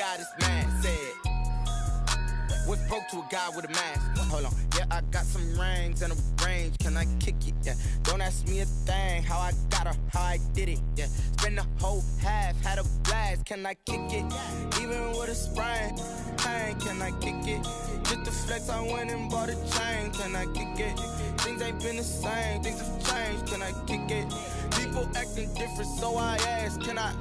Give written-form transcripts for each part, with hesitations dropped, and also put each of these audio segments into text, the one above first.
guy that's mad said, what's broke to a guy with a mask? Hold on, yeah, I got some rings and a range, can I kick it? Yeah, don't ask me a thing, how I got her, how I did it. Yeah, spend the whole half, had a blast, can I kick it? Even with a sprain, pain, can I kick it? Just to flex, I went and bought a chain, can I kick it? Things ain't been the same, things have changed, can I kick it? People acting different, so I ask, can I?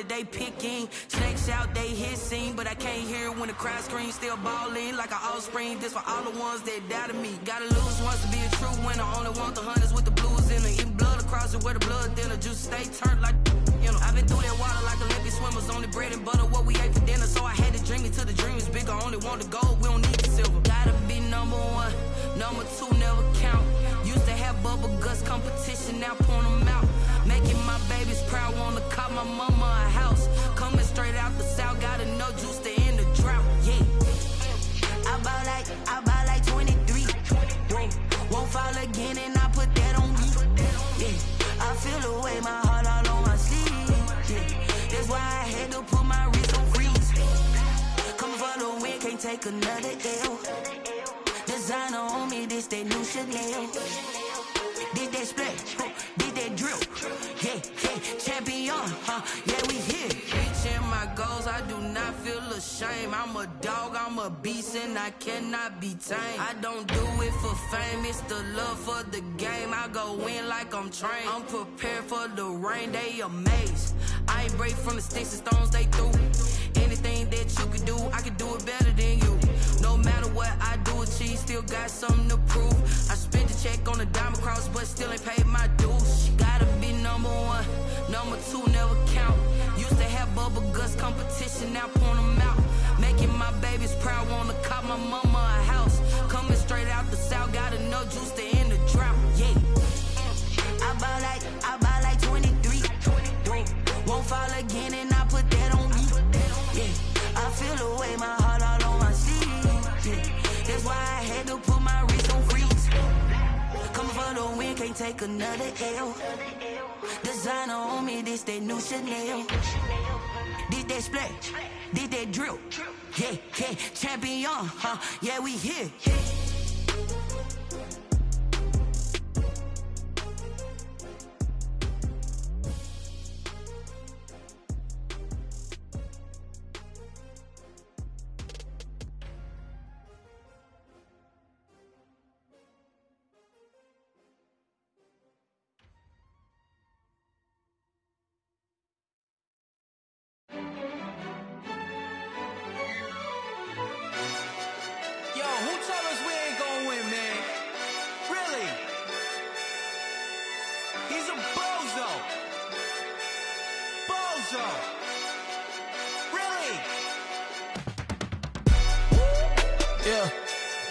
They picking, snakes out, they hissing, but I can't hear when the crowd screams. Still balling like an offspring. This for all the ones that doubted me. Gotta lose once to be a true winner. Only want the hunters with the blues in it. Eating blood across it where the blood thinner. Juice stay turned like, you know. I've been through that water like Olympic swimmers. Only bread and butter what we ate for dinner. So I had to dream it till the dream is bigger. Only want the gold, we don't need the silver. Gotta be number one, number two never count. Used to have bubble guts competition, now point them out. Making my babies proud, wanna call my mama a house. Coming straight out the south, gotta know juice to end the drought, yeah. I bought like 23. Won't fall again and I put that on me, yeah. I feel the way, my heart all on my sleeve, yeah. That's why I had to put my wrist on freeze. Coming for the win, can't take another L. Designer on me, this that new Chanel. Did that splash, did that drill, yeah, champion, yeah, we here. Reaching my goals, I do not feel ashamed. I'm a dog, I'm a beast, and I cannot be tamed. I don't do it for fame, it's the love for the game. I go in like I'm trained. I'm prepared for the rain, they amazed. I ain't break from the sticks and stones they threw. Anything that you could do, I could do it better than you. No matter what I do, achieve, still got something to prove. I spent the check on the diamond cross, but still ain't paid my dues. Gotta be number one, number two never count. Used to have bubble guts competition, now point them out. Making my babies proud, wanna call my mama a house. Coming straight out the south, gotta know juice to end the drought, yeah. I bought like 23. Won't fall again and I put that on me, yeah. I feel the way, my heart all on my sleeve, yeah. That's why I had to put my wrist on freeze. Coming for the win, can't take another L. Designer on me, this that new Chanel. Did that splash, did that drill, yeah, champion, yeah, we here.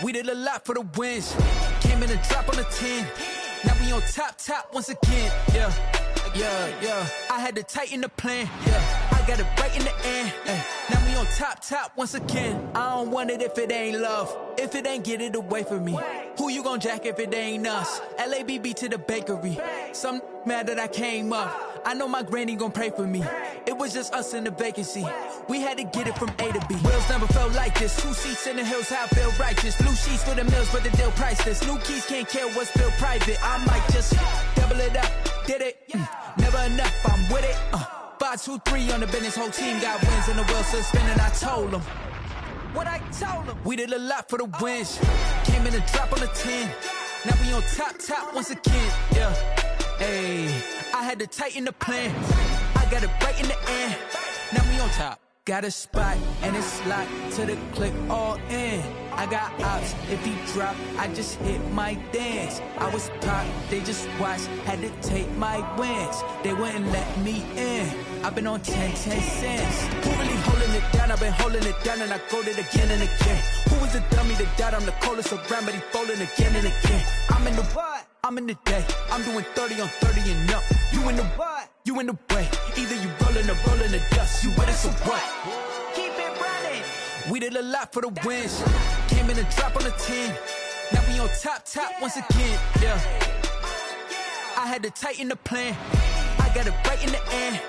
We did a lot for the wins. Came in a drop on the 10. Now we on top once again. Yeah. I had to tighten the plan. Yeah. I got it right in the end. Now we on top once again. I don't want it if it ain't love. If it ain't, get it away from me. Who you gon' jack if it ain't us? LABB to the bakery. Some mad that I came up. I know my granny gon' pray for me. It was just us in the vacancy. We had to get it from A to B. Wheels never felt like this. 2 seats in the hills, how I feel righteous. Blue sheets for the mills, but the deal priceless. New keys can't care what's still private. I might just double it up. Did it? Never enough, I'm with it. 5, 2, 3 on the business. Whole team got wins and the wheels still spinning. I told them what I told them. We did a lot for the wins. Came in a drop on the 10. Now we on top once again. Yeah. Hey, I had to tighten the plan. I got it right in the end. Now we on top. Got a spot and it's locked to the click all in. I got ops, if he drop, I just hit my dance. I was pop, they just watched, had to take my wins. They wouldn't let me in. I've been on 10 cents. Who really holding it down? I've been holding it down and I go it again and again. Who was the dummy that died? I'm the coldest around, but he folding again and again. I'm in the what? I'm in the day. I'm doing 30 on 30 and up. You in the what? You in the way. Either you rolling or rolling the dust. You with us or what? Keep it running. We did a lot for the wins. Came in a drop on the 10. Now we on top once again. Yeah. I had to tighten the plan. I got it right in the end.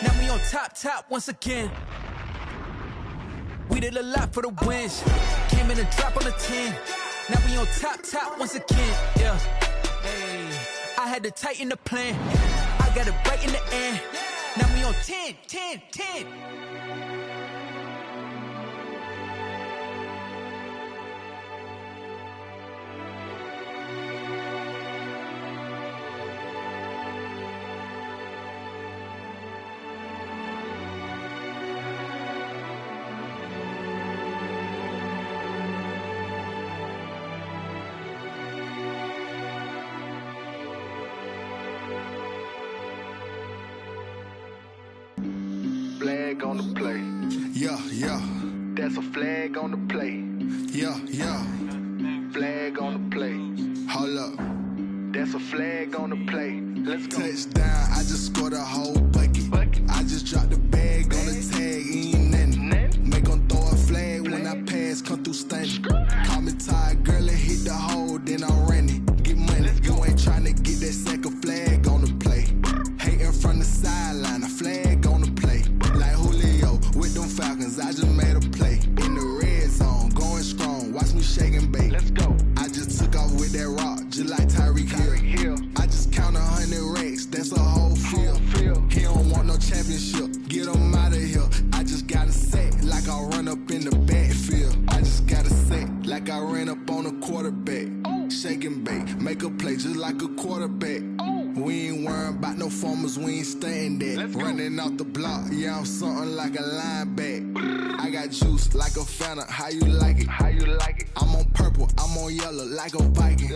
Now we on top once again. We did a lot for the wins. Came in a drop on the 10. Now we on top once again. Yeah. Hey, I had to tighten the plan. I got it right in the end. Now we on 10. Flag on the play. Yeah. That's a flag on the play. Yeah. Flag on the play. Hold up. That's a flag on the play. Let's go. Touchdown, I just scored a whole bucket. I just dropped the bag on the tag, ain't nothing. Make 'em throw a flag when I pass, come through stunning. Call me tired, girl, and hit the hole, then I'm running. Get money, you ain't tryna get that second flag on the play. Hating from the sideline, a flag on the play. Like Julio with them Falcons, I just made a play. In the red zone, going strong, watch me shake and bake. Let's go. I just took off with that rock, just like Tyreek Hill. I just count 100 racks, that's a whole field. He don't want no championship, get him out of here. I just got a set, like I run up in the backfield. I just got a set, like I ran up on a quarterback. Shake and bake, make a play just like a quarterback. We ain't worrying about no formers, we ain't staying there. Running off the block, yeah, I'm something like a linebacker. I got juice like a Fanta, how you like it? I'm on purple, I'm on yellow, like a Viking.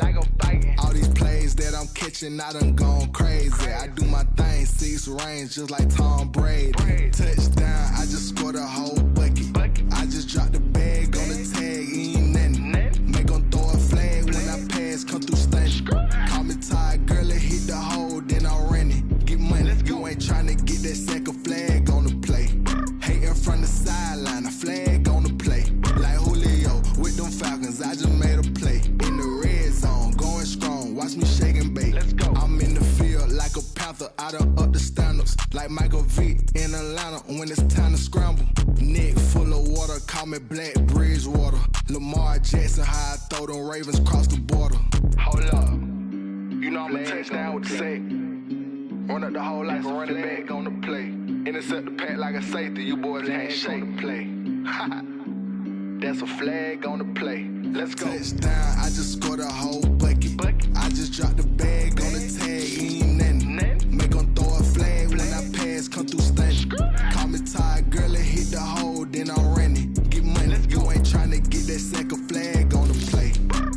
All these plays that I'm catching, I done gone crazy. I do my thing, 6 range, just like Tom Brady. Touchdown, I just scored a whole bucket. I just dropped the bag on the tag, ain't nothing. Make 'em throw a flag when I pass, come through stunning. Call me tired, girl, and hit the hole, then I'm running. Get money, you ain't tryna get that second flag on the play. Hating from the sideline, a flag on the play. Like Julio with them Falcons, I just made a play. In the red zone, going strong, watch me shake and bake. I'm in the field like a panther, I done up the standards. Like Michael Vick in Atlanta when it's time to scramble. Neck full of water, call me Black Bridgewater. Lamar Jackson, how I throw them Ravens cross the border. Hold up. You know I'm a touchdown with the sack. Run up the hole like a running back on the play. Intercept the pack like a safety. You boys can't shake the play. That's a flag on the play. Let's go. Touchdown, I just scored a whole bucket. I just dropped the bag on the tag, ain't nothing. Make 'em throw a flag when I pass, come through stunning. Call me tired, girl, and hit the hole, then I'm running. Get money, you ain't tryna get that second flag on the play.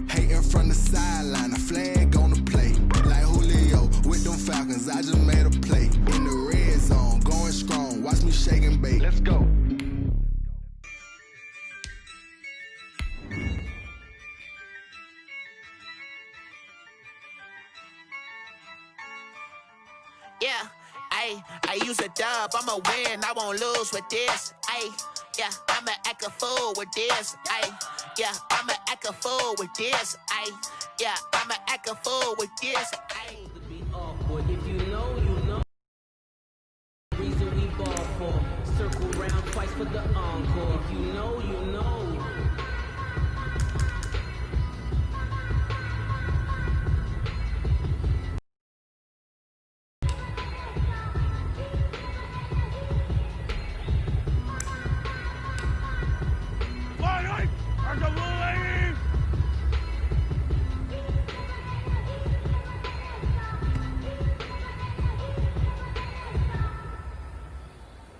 Hating from the sideline, a flag on the play. Like Julio with them Falcons, I just made a play. In the red zone, going strong, watch me shake and bake. Let's go. Yeah, I use a dub, I'ma win, I won't lose with this. Yeah, I'ma act a fool with this. Yeah, I'ma act a fool with this. Yeah, I'ma act a fool with this. If you know, you know. Reason we ball for the encore. If you know, you know.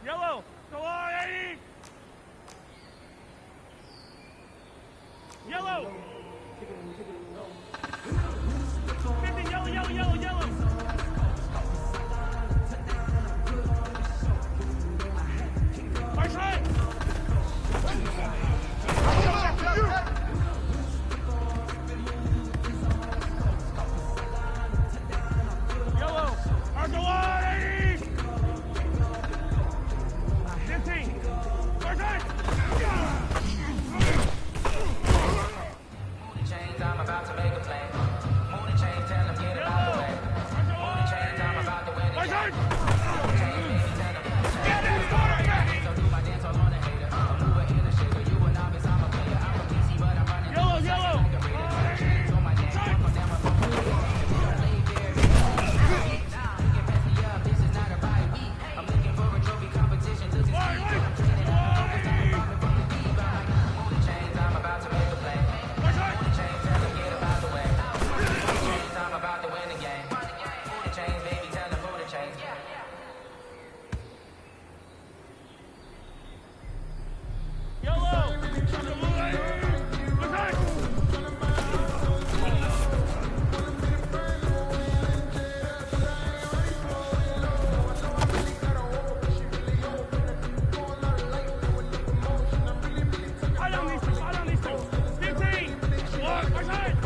Yellow, go on, 80! Yellow! 50, yellow, yellow, yellow, yellow! First line! Yellow, Arthur 180! 15! First line! Chains, I'm about to make a play. Moon and chain, tell them get about the way. Moon and chains, I'm about to win the game. Get in, quarterback! So do my dance all on the hater. I'm moving in the shaker. You a novice, I'm a player. I'm a PC, but I'm running. Yellow, yellow! Chains on my neck, I'm on down my phone. Lay there, you can pass me up. This is not a bye week. I'm looking for a trophy competition to succeed. I'm training out the focus, I'm robbing from the deep. Moon and chains, I'm about to make a play. Moon and chains, tell them get about the way. Moon and chains, I'm about to win the game. Moon and chains, baby, tell them moon and chains. Yellow! Attack! I don't need to. 15! One, first line!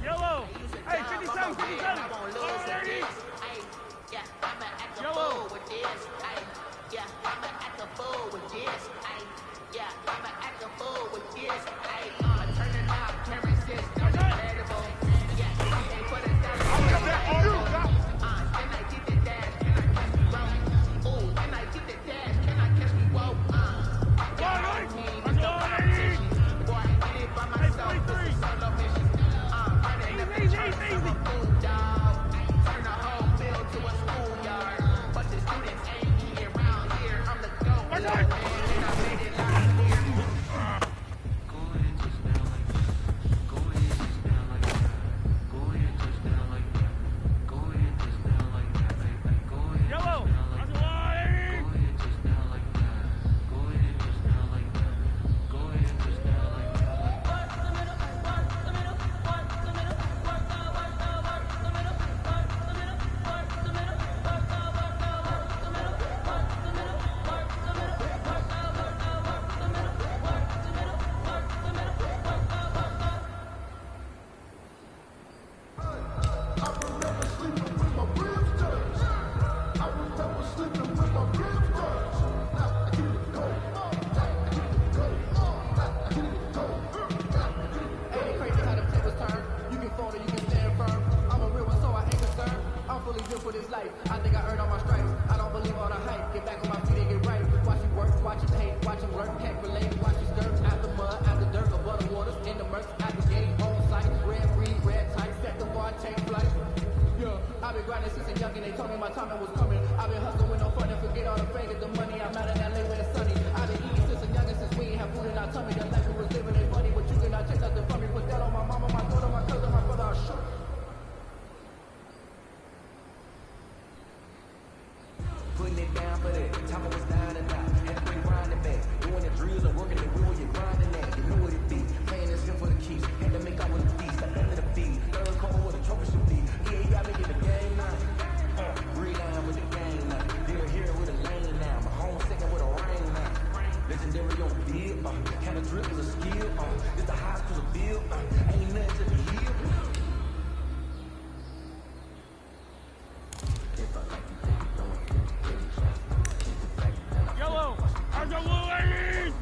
Yellow! Hey, 57, 57! I won't lose with 180! this. Ay, yeah, I'ma act a Yellow. fool with this. Ay, yeah, I'ma act a fool with this. Ay, yeah, I'ma act a fool with this. Ay, turn it up, camera system, incredible. Yeah, they put us down. Can I get the dash? Can I catch me roll? Ooh, can I get the dash? Can I catch me woke? Yeah, I mean, it's no competition. Boy, I did it by myself. This is solo mission. Running up the church, I'm a fool, dog. Turn the whole field to a schoolyard. But the students ain't me around here. I'm the GOAT, man, and I made it loud and clear. Yellow! Arthur 180! Ain't crazy how the tables turn. You can fall or you can stand firm. I'm a real one, so I ain't concerned. I'm fully built for this life. I think I earned all my stripes. I don't believe all the hype. Get back on my feet and get right. Watch it work, watch it hate, watch him lurk, can't relate. Watch it skirt, after mud, after dirt, above the waters, in the murks, at the gate, on site. Red breed, red tight, set the bar, take flight. Yeah, I've been grinding since a youngin'. They told me my time was coming. I've been hustling with no fun and forget all the fame, get the money. I'm out in LA where it's sunny. I've been eating since a youngin', since we ain't have food in our tummy. The life we was living ain't funny, but you cannot take nothing from me. Put that on my mama, my daughter, my cousin, my brother, I'll show. Putting it down for that. Time I was down and out. Had to bring grinding back. Doing the drills and working the wheel, you're grinding that. You know what it be. Playing this here for the keys. Had to make out with the fees. Got under the fees. Third call with a trophy should be. Yeah, you got me in the game now. Breathe down with the game now. They're here with a lane now. My home second with a rain now. Legendary on the field. Kind of drip is a skill. It's the highest to the bill. Ain't nothing to be healed. Yellow! Arthur 180!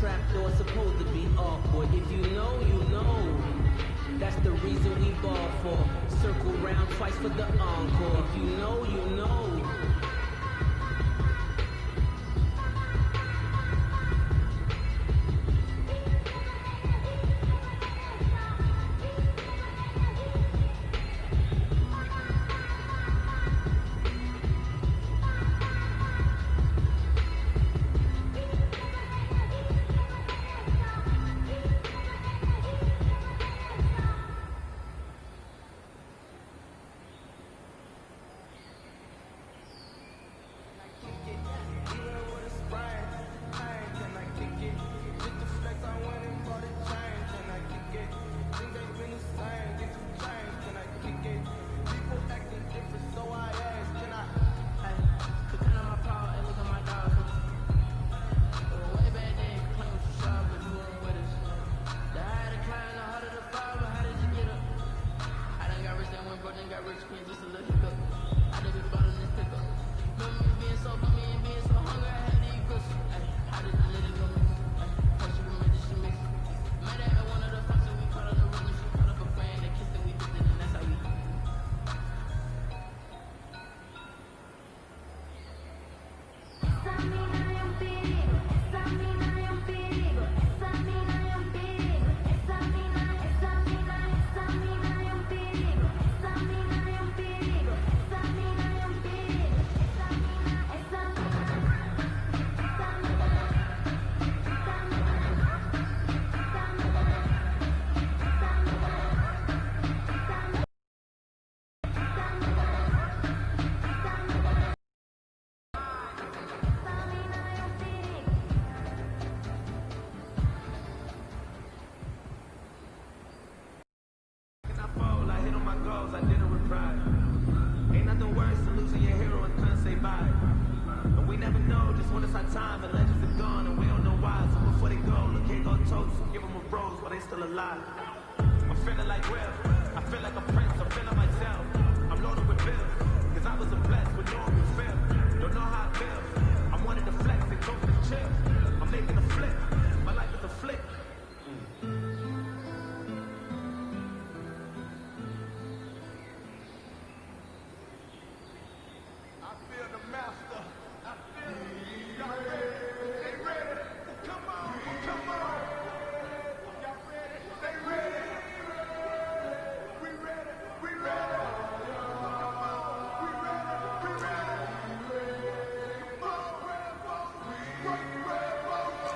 trapdoor supposed to be awkward. If you know, you know. That's the reason we ball for. Circle round twice for the encore. If you know, you know.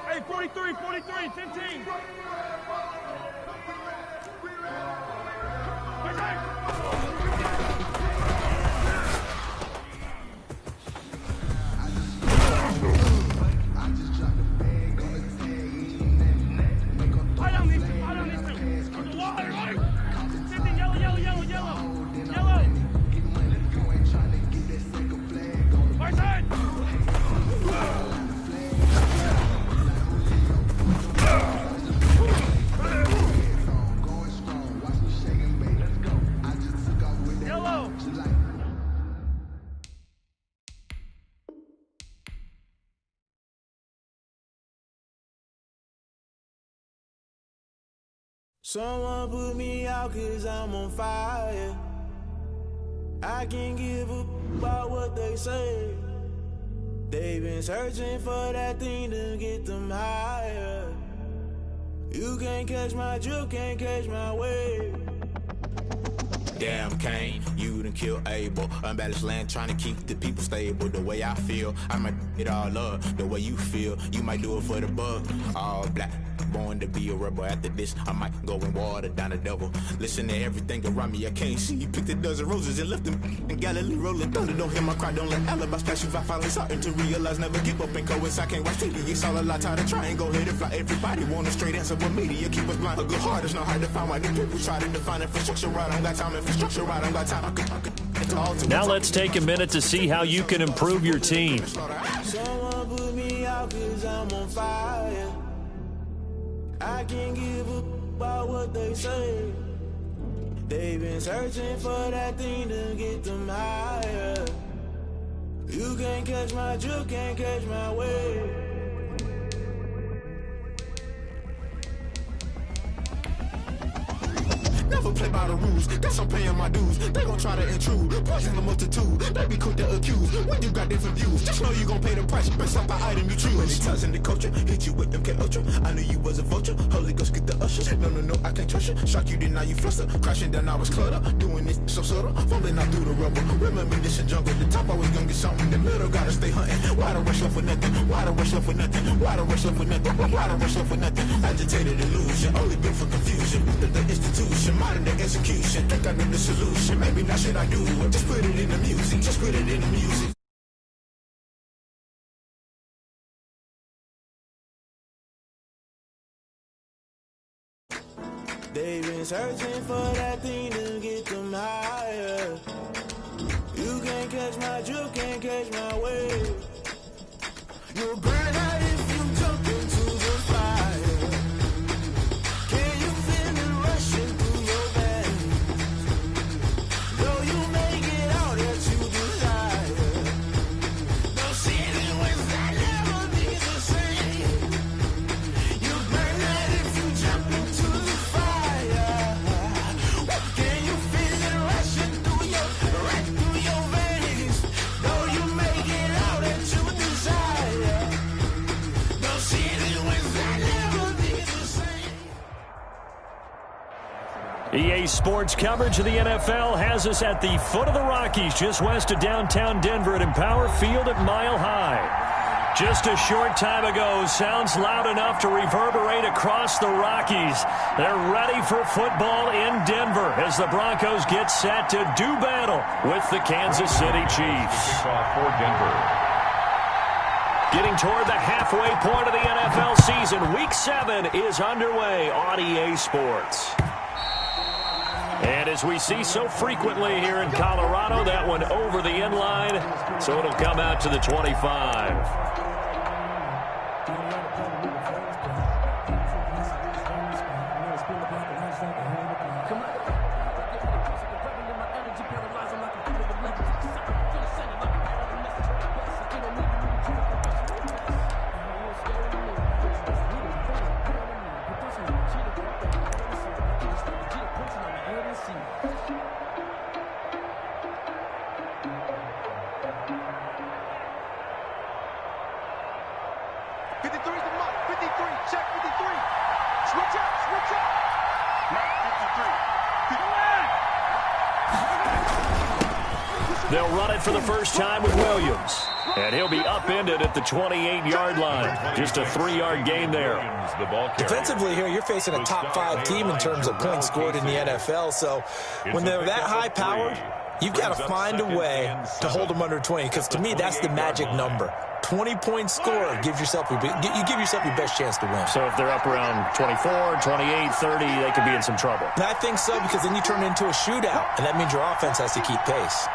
Hey, 43, 43, 15. Someone put me out 'cause I'm on fire. I can't give a about what they say. They've been searching for that thing to get them higher. You can't catch my drift, can't catch my wave. Damn, Kane, you done killed Abel. Unbalanced land, trying to keep the people stable. The way I feel, I might it all up. The way you feel, you might do it for the buck. All black, born to be a rebel. After this, I might go and water down the devil. Listen to everything around me, I can't see. Picked a dozen roses and left them in Galilee rolling thunder. Don't hear my cry, don't let alibis pass you. I finally starting to realize, never give up and coincide. Can't watch TV, it's all a lot. Time to try and go ahead and fly. Everybody want a straight answer, but media keep us blind. A good heart is not hard to find. Why the people try to define infrastructure right? I don't got time. Infrastructure right, I don't got time. Now let's take a minute to see how you can improve your team. Someone put me out 'cause I'm on fire. I can't give a about what they say. They've been searching for that thing to get them higher. You can't catch my drift, can't catch my wave. Never play by the rules. Guess I'm paying my dues. They gon' try to intrude. Poison the multitude. They be quick to accuse. When you got different views, just know you gon' pay the price. Best up the item you choose. Many times in the culture, hit you with them K-Ultra. I knew you was a vulture. Holy Ghost get the usher. No, I can't trust you. Shock you, then now you fluster. Crashing down, I was clutter. Doing this so subtle. Fumbling out through the rubble. Remember this in jungle. The top always gonna get something. The middle gotta stay hunting. Why the rush up for nothing? Why the rush up for nothing? Why the rush up for nothing? Why the rush up for nothing? Agitated illusion. Only built for confusion. The institution. Modern day execution. Think I know the solution. Maybe not shit I do. Just put it in the music. Just put it in the music. They've been searching for that thing to get them higher. You can't catch my drift, can't catch my wave. You'll burn out if you jump into the fire. Can you feel it rushing through your veins? Though you make it out that you desire. No ceiling wins that never be the same. You burn out if you jump into the fire. Can you feel it rushing through your veins? Though you make it out that you desire. No ceiling wins that never be the same. EA Sports coverage of the NFL has us at the foot of the Rockies, just west of downtown Denver at Empower Field at Mile High. Just a short time ago, sounds loud enough to reverberate across the Rockies. They're ready for football in Denver as the Broncos get set to do battle with the Kansas City Chiefs. For Denver. Getting toward the halfway point of the NFL season, Week 7 is underway on EA Sports. And as we see so frequently here in Colorado, that one over the end line, so it'll come out to the 25. They'll run it for the first time with Williams. And he'll be upended at the 28-yard line. Just a 3-yard gain there. Defensively here, you're facing a top-5 team in terms of points scored in the NFL. So when they're that high-powered, you've got to find a way to hold them under 20. Because to me, that's the magic number. 20 points scored gives yourself you give yourself your best chance to win. So if they're up around 24, 28, 30, they could be in some trouble. And I think so, because then you turn it into a shootout, and that means your offense has to keep pace.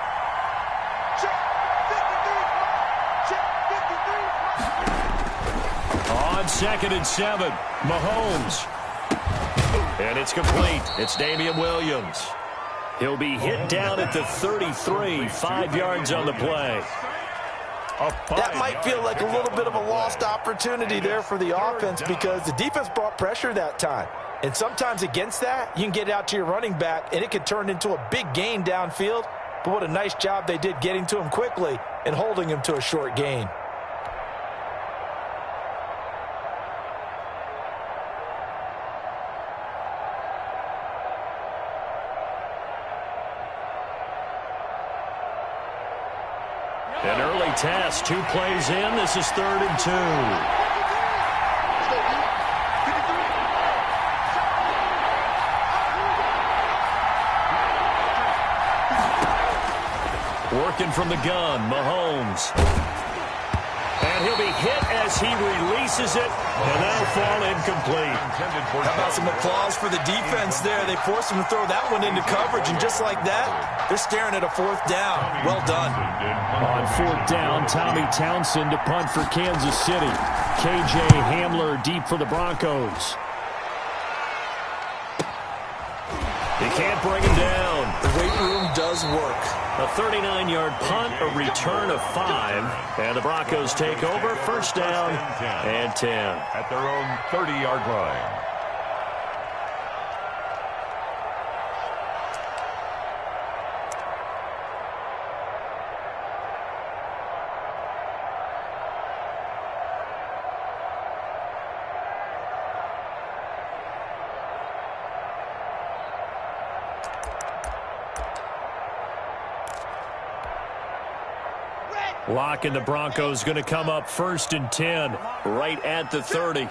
On 2nd and 7, Mahomes. And it's complete. It's Damian Williams. He'll be hit down at the 33, 5 yards on the play. That might feel like a little bit of a lost opportunity there for the offense, because the defense brought pressure that time. And sometimes against that, you can get out to your running back, and it could turn into a big gain downfield. But what a nice job they did getting to him quickly and holding him to a short gain. An early test, 2 plays in. This is 3rd and 2. Working from the gun, Mahomes. And he'll be hit as he releases it, and that'll fall incomplete. How about some applause for the defense there? They forced him to throw that one into coverage, and just like that, they're staring at a 4th down. Well done. On 4th down, Tommy Townsend to punt for Kansas City. KJ Hamler deep for the Broncos. They can't bring him down. The weight room does work. A 39-yard punt, a return of 5, and the Broncos take over. 1st down and 10. At their own 30-yard line. Lock and the Broncos going to come up 1st and 10 right at the 30.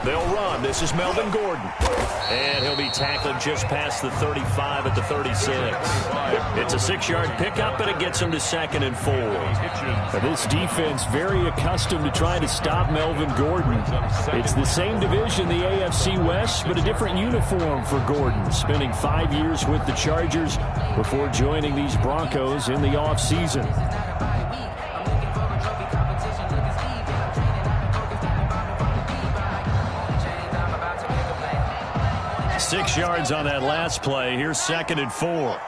They'll run. This is Melvin Gordon. And he'll be tackled just past the 35 at the 36. It's a 6-yard pickup, and it gets him to 2nd and 4. Now this defense very accustomed to trying to stop Melvin Gordon. It's the same division, the AFC West, but a different uniform for Gordon, spending 5 years with the Chargers before joining these Broncos in the offseason. 6 yards on that last play. Here's 2nd and 4.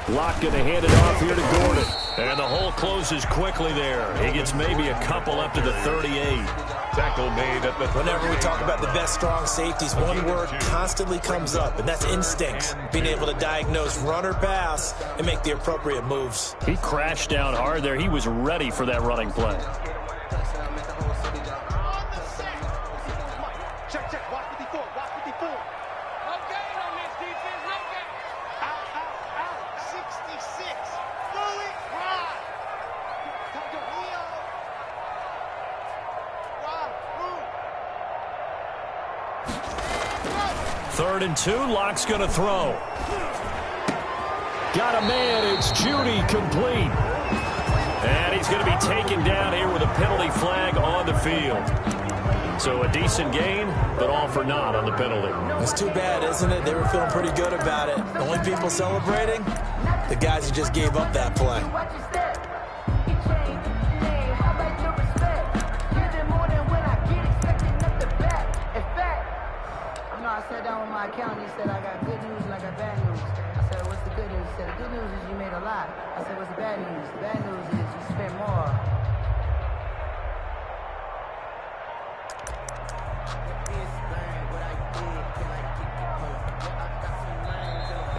Locke going to hand it off here to Gordon. And the hole closes quickly there. He gets maybe a couple up to the 38. Tackle made at the 38. Whenever we talk about the best strong safeties, one word constantly comes up, and that's instincts. Being able to diagnose run or pass and make the appropriate moves. He crashed down hard there. He was ready for that running play. Third and 2, Locke's going to throw. Got a man, it's Judy, complete. And he's going to be taken down here with a penalty flag on the field. So a decent gain, but all for naught on the penalty. It's too bad, isn't it? They were feeling pretty good about it. The only people celebrating, the guys who just gave up that play. I sat down with my accountant. He said, I got good news and I got bad news. I said, what's the good news? He said, the good news is you made a lot. I said, what's the bad news? The bad news is you spent more.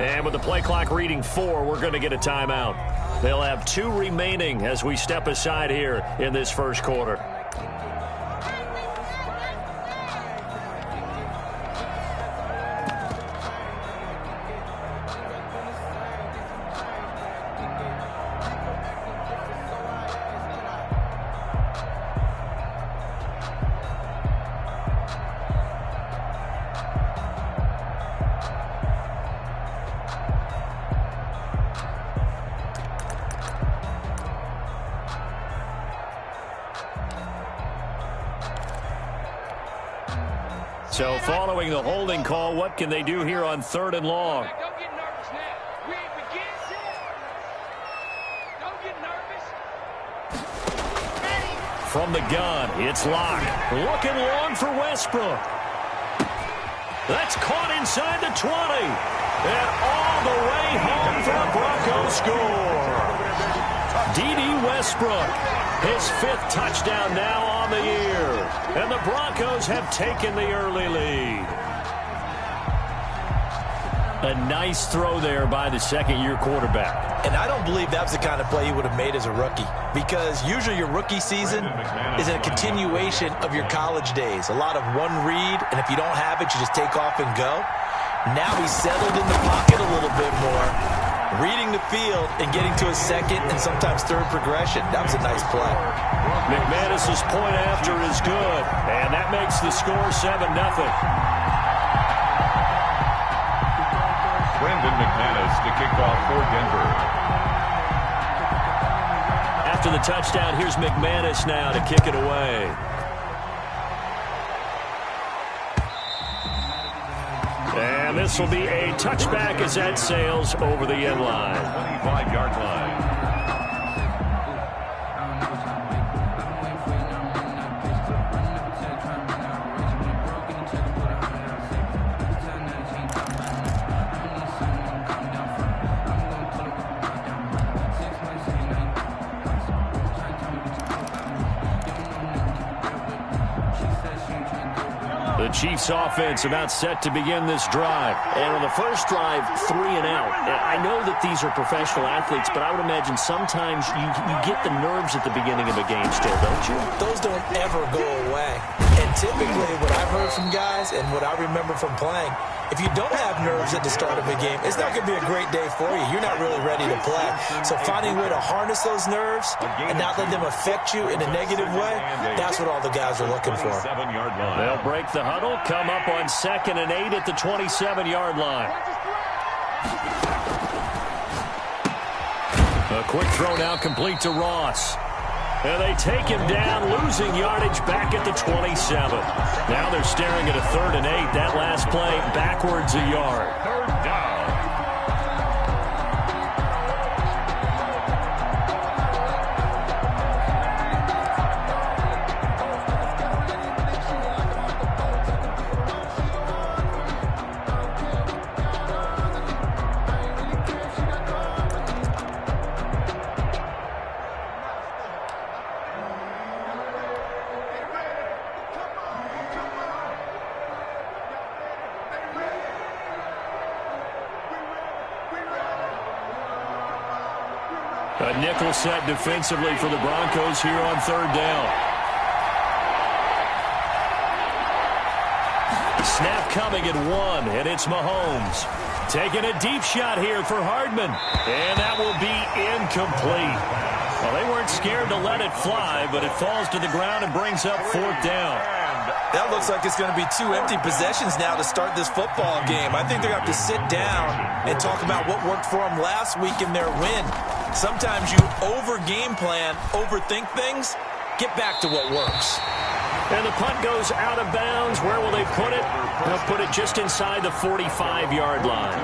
And with the play clock reading 4, we're going to get a timeout. They'll have 2 remaining as we step aside here in this first quarter. So following the holding call, what can they do here on 3rd and long? Don't get nervous now. We ain't begin. Don't get nervous. From the gun, it's Locke. Looking long for Westbrook. That's caught inside the 20. And all the way home for a Broncos score. D.D. Westbrook, his 5th touchdown now on the year. And the Broncos have taken the early lead. A nice throw there by the second-year quarterback. And I don't believe that was the kind of play he would have made as a rookie. Because usually your rookie season is a continuation of your college days. A lot of one read, and if you don't have it, you just take off and go. Now he's settled in the pocket a little bit more, reading the field and getting to a second and sometimes third progression. That was a nice play. McManus's point after is good, and that makes the score 7-0. Brendan McManus to kick off for Denver. After the touchdown, here's McManus now to kick it away. And this will be a touchback as that sails over the end line. 25-yard line. The Chiefs offense about set to begin this drive. And on the first drive, 3 and out. I know that these are professional athletes, but I would imagine sometimes you get the nerves at the beginning of a game still, don't you? Those don't ever go away. And typically what I've heard from guys and what I remember from playing, if you don't have nerves at the start of a game, it's not going to be a great day for you. You're not really ready to play. So finding a way to harness those nerves and not let them affect you in a negative way, that's what all the guys are looking for. They'll break the huddle, come up on 2nd and 8 at the 27-yard line. A quick throw now complete to Ross. And they take him down, losing yardage back at the 27. Now they're staring at a 3rd and 8. That last play backwards a yard. 3rd down. A nickel set defensively for the Broncos here on 3rd down. Snap coming at 1, and it's Mahomes. Taking a deep shot here for Hardman. And that will be incomplete. Well, they weren't scared to let it fly, but it falls to the ground and brings up 4th down. That looks like it's going to be 2 empty possessions now to start this football game. I think they're going to have to sit down and talk about what worked for them last week in their win. Sometimes you over-game plan, overthink things. Get back to what works. And the punt goes out of bounds. Where will they put it? They'll put it just inside the 45-yard line.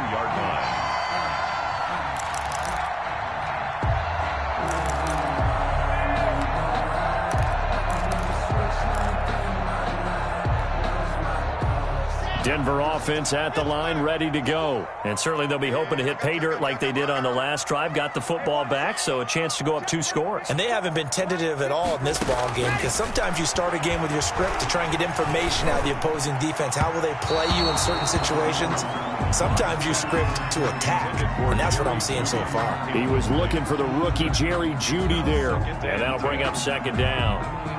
Denver offense at the line, ready to go. And certainly they'll be hoping to hit pay dirt like they did on the last drive. Got the football back, so a chance to go up 2 scores. And they haven't been tentative at all in this ball game, because sometimes you start a game with your script to try and get information out of the opposing defense. How will they play you in certain situations? Sometimes you script to attack, and that's what I'm seeing so far. He was looking for the rookie Jerry Jeudy there, and that'll bring up 2nd down.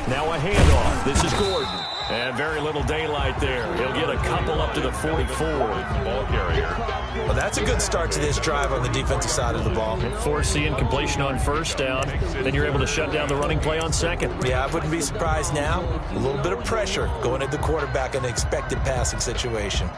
Now a handoff. This is Gordon. And very little daylight there. He'll get a couple up to the 44. Ball carrier. Well, that's a good start to this drive on the defensive side of the ball. Force the incompletion on 1st down. Then you're able to shut down the running play on 2nd. Yeah, I wouldn't be surprised now. A little bit of pressure going at the quarterback in an expected passing situation.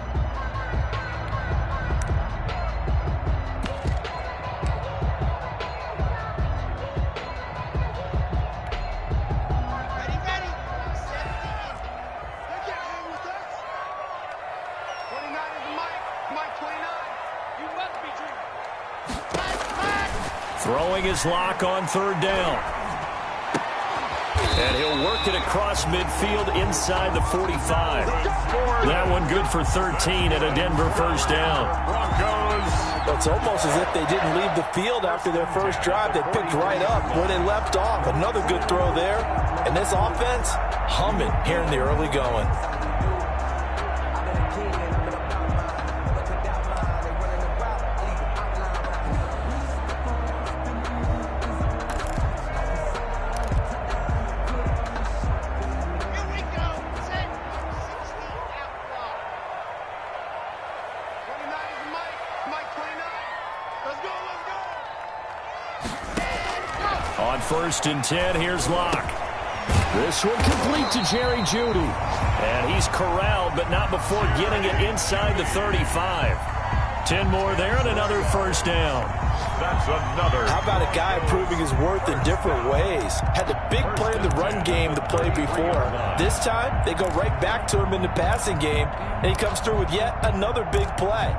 Throwing his lock on 3rd down. And he'll work it across midfield inside the 45. That one good for 13 and a Denver 1st down. Well, it's almost as if they didn't leave the field after their first drive. They picked right up where they left off. Another good throw there. And this offense, humming here in the early going. On 1st and 10, here's Locke. This one complete to Jerry Jeudy. And he's corralled, but not before getting it inside the 35. 10 more there and another 1st down. That's another. How about a guy proving his worth in different ways? Had the big play in the run game the play before. This time, they go right back to him in the passing game, and he comes through with yet another big play.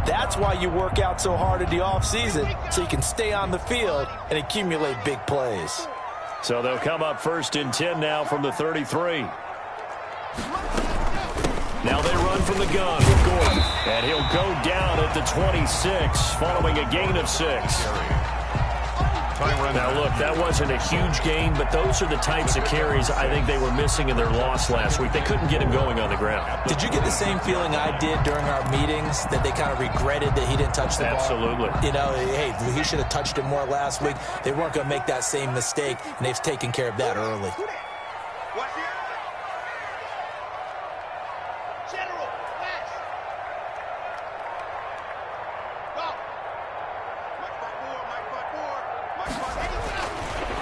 That's why you work out so hard in the offseason, so you can stay on the field and accumulate big plays. So they'll come up 1st and 10 now from the 33. Now they run from the gun with Gordon. And he'll go down at the 26 following a gain of 6. Now, look, that wasn't a huge gain, but those are the types of carries I think they were missing in their loss last week. They couldn't get him going on the ground. Did you get the same feeling I did during our meetings, that they kind of regretted that he didn't touch the ball? Absolutely. You know, hey, he should have touched it more last week. They weren't going to make that same mistake, and they've taken care of that early.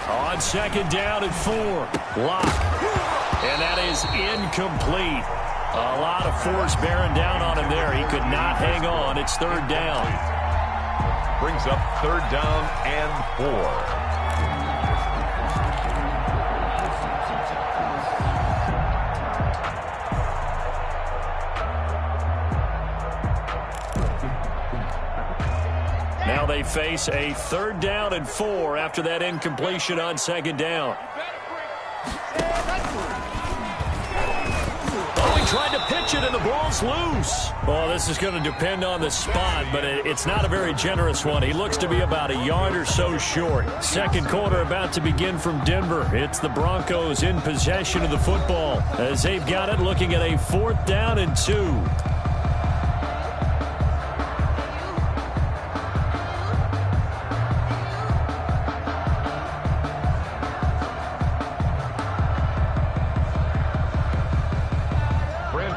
On 2nd down and 4. Lock. And that is incomplete. A lot of force bearing down on him there. He could not hang on. It's 3rd down. Brings up 3rd down and 4. Now they face a 3rd down and 4 after that incompletion on 2nd down. Oh, he tried to pitch it and the ball's loose. Well, this is going to depend on the spot, but it's not a very generous one. He looks to be about a yard or so short. 2nd quarter about to begin from Denver. It's the Broncos in possession of the football as they've got it, looking at a 4th down and 2.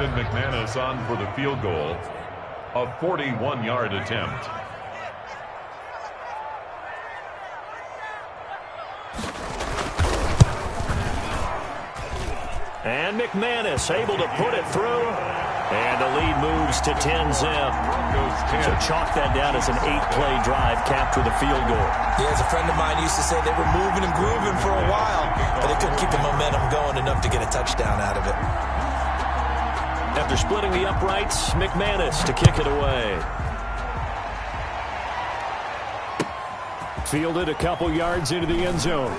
McManus on for the field goal, a 41-yard attempt. And McManus able to put it through, and the lead moves to 10-zip. So chalk that down as an 8-play drive capped with a field goal. Yeah, as a friend of mine used to say, they were moving and grooving for a while, but they couldn't keep the momentum going enough to get a touchdown out of it. After splitting the uprights, McManus to kick it away. Fielded a couple yards into the end zone.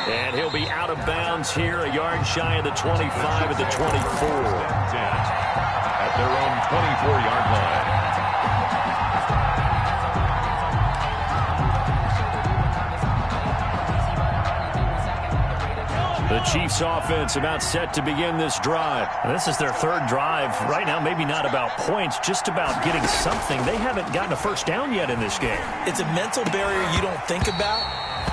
And he'll be out of bounds here, a yard shy of the 25 at the 24. At their own 24-yard line. The Chiefs offense about set to begin this drive. And this is their 3rd drive. Right now, maybe not about points, just about getting something. They haven't gotten a first down yet in this game. It's a mental barrier you don't think about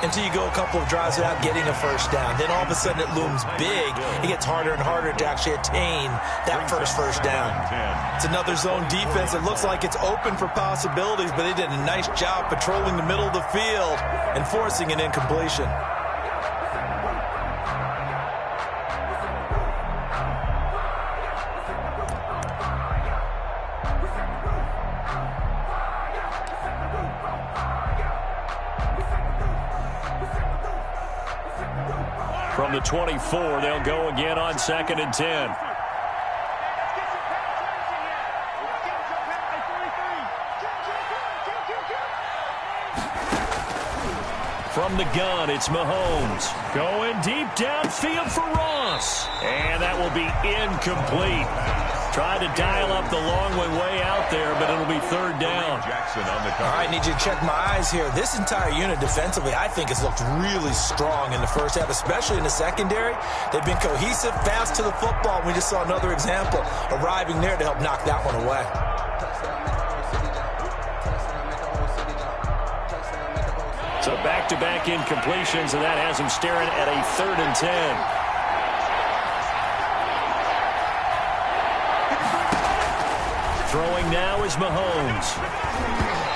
until you go a couple of drives without getting a first down. Then all of a sudden it looms big. It gets harder and harder to actually attain that first down. It's another zone defense. It looks like it's open for possibilities, but they did a nice job patrolling the middle of the field and forcing an incompletion. From the 24, they'll go again on 2nd and 10. From the gun, it's Mahomes. Going deep downfield for Ross. And that will be incomplete. Tried to dial up the long way out there, but it'll be 3rd down. All right, need you to check my eyes here. This entire unit defensively, I think, has looked really strong in the first half, especially in the secondary. They've been cohesive, fast to the football. We just saw another example arriving there to help knock that one away. So back-to-back incompletions, and that has him staring at a 3rd and 10. Throwing now is Mahomes.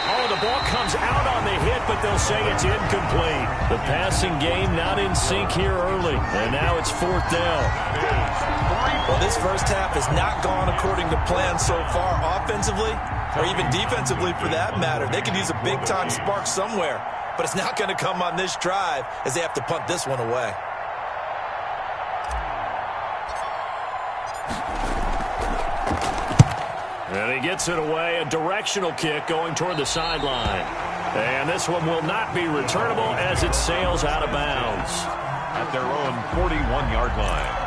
Oh, the ball comes out on the hit, but they'll say it's incomplete. The passing game not in sync here early, and now it's 4th down. Well, this first half has not gone according to plan so far offensively, or even defensively for that matter. They could use a big-time spark somewhere, but it's not going to come on this drive as they have to punt this one away. And he gets it away, a directional kick going toward the sideline. And this one will not be returnable as it sails out of bounds. At their own 41-yard line.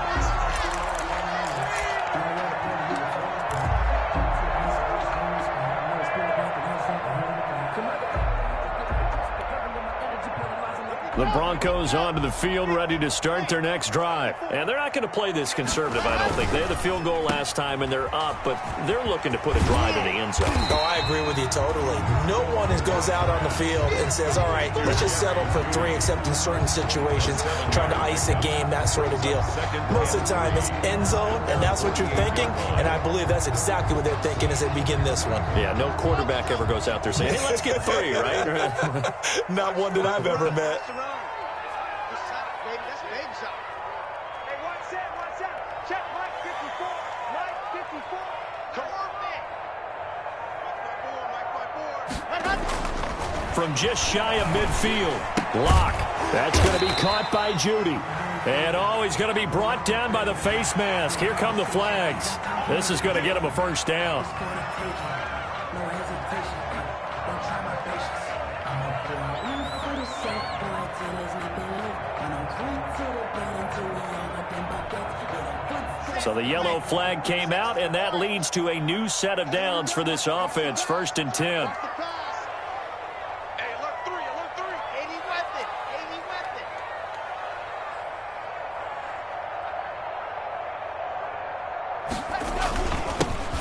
The Broncos onto the field, ready to start their next drive. And they're not going to play this conservative, I don't think. They had the field goal last time, and they're up, but they're looking to put a drive in the end zone. Oh, I agree with you totally. No one goes out on the field and says, all right, let's just settle for 3, except in certain situations, trying to ice a game, that sort of deal. Most of the time, it's end zone, and that's what you're thinking, and I believe that's exactly what they're thinking as they begin this one. Yeah, no quarterback ever goes out there saying, hey, let's get 3, right? Not one that I've ever met. From just shy of midfield, Locke. That's going to be caught by Judy. And he's going to be brought down by the face mask. Here come the flags. This is going to get him a first down. So the yellow flag came out, and that leads to a new set of downs for this offense. 1st and 10.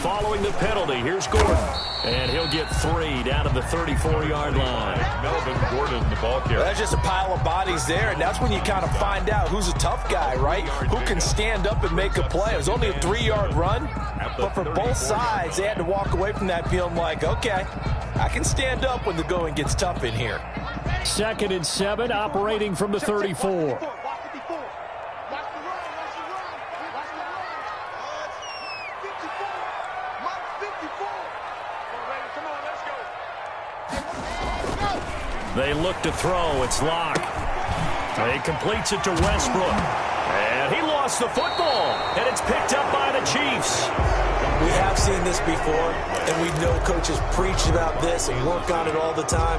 Following the penalty, here's Gordon. And he'll get 3 down to the 34-yard line. Melvin Gordon, the ball carrier. That's just a pile of bodies there, and that's when you kind of find out who's a tough guy, right? Who can stand up and make a play. It was only a 3-yard run, but for both sides, they had to walk away from that feeling like, okay, I can stand up when the going gets tough in here. 2nd and 7, operating from the 34. They look to throw. It's Locke. He completes it to Westbrook. And he lost the football. And it's picked up by the Chiefs. We have seen this before, and we know coaches preach about this and work on it all the time.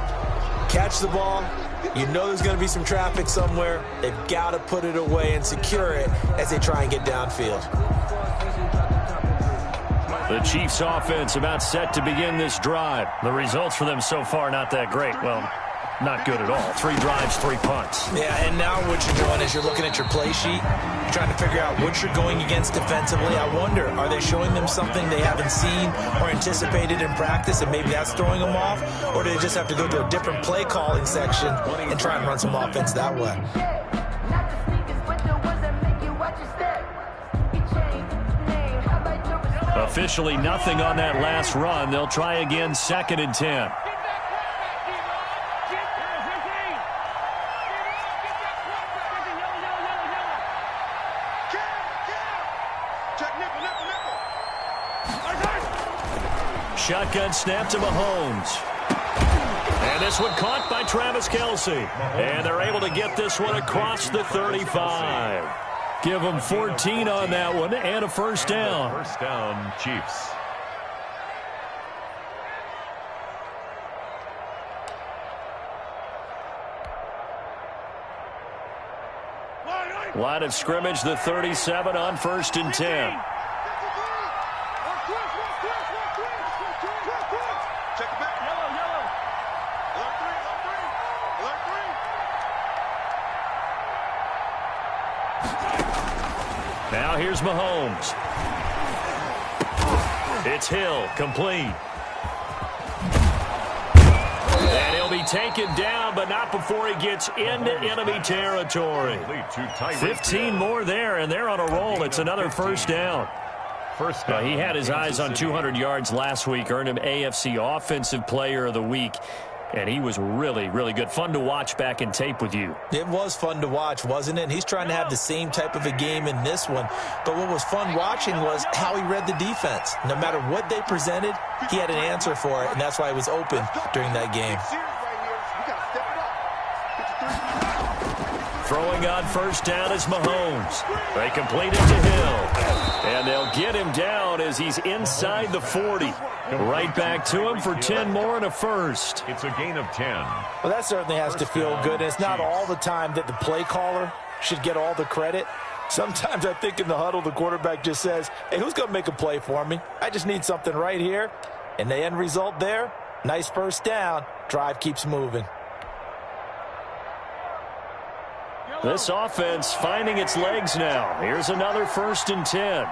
Catch the ball. You know there's going to be some traffic somewhere. They've got to put it away and secure it as they try and get downfield. The Chiefs offense about set to begin this drive. The results for them so far not that great. Well, not good at all. 3 drives, 3 punts. Yeah, and now what you're doing is you're looking at your play sheet. You're trying to figure out what you're going against defensively. I wonder, are they showing them something they haven't seen or anticipated in practice, and maybe that's throwing them off? Or do they just have to go to a different play calling section and try and run some offense that way? Officially nothing on that last run. They'll try again, 2nd and 10. Shotgun snap to Mahomes. And this one caught by Travis Kelce. And they're able to get this one across the 35. Give them 14 on that one and a first down. First down, Chiefs. Line of scrimmage, the 37 on 1st and 10. Now here's Mahomes. It's Hill, complete. And he'll be taken down, but not before he gets into enemy territory. 15 more there, and they're on a roll. It's another first down. He had his eyes on 200 yards last week, earned him AFC Offensive Player of the Week. And he was really, really good. Fun to watch back in tape with you. It was fun to watch, wasn't it? And he's trying to have the same type of a game in this one. But what was fun watching was how he read the defense. No matter what they presented, he had an answer for it, and that's why he was open during that game. Throwing on first down is Mahomes. They complete it to Hill. And they'll get him down as he's inside the 40. Right back to him for 10 more and a first. It's a gain of 10. Well, that certainly has to feel good. And it's not all the time that the play caller should get all the credit. Sometimes I think in the huddle, the quarterback just says, hey, who's going to make a play for me? I just need something right here. And the end result there, nice first down. Drive keeps moving. This offense finding its legs now. Here's another 1st and 10.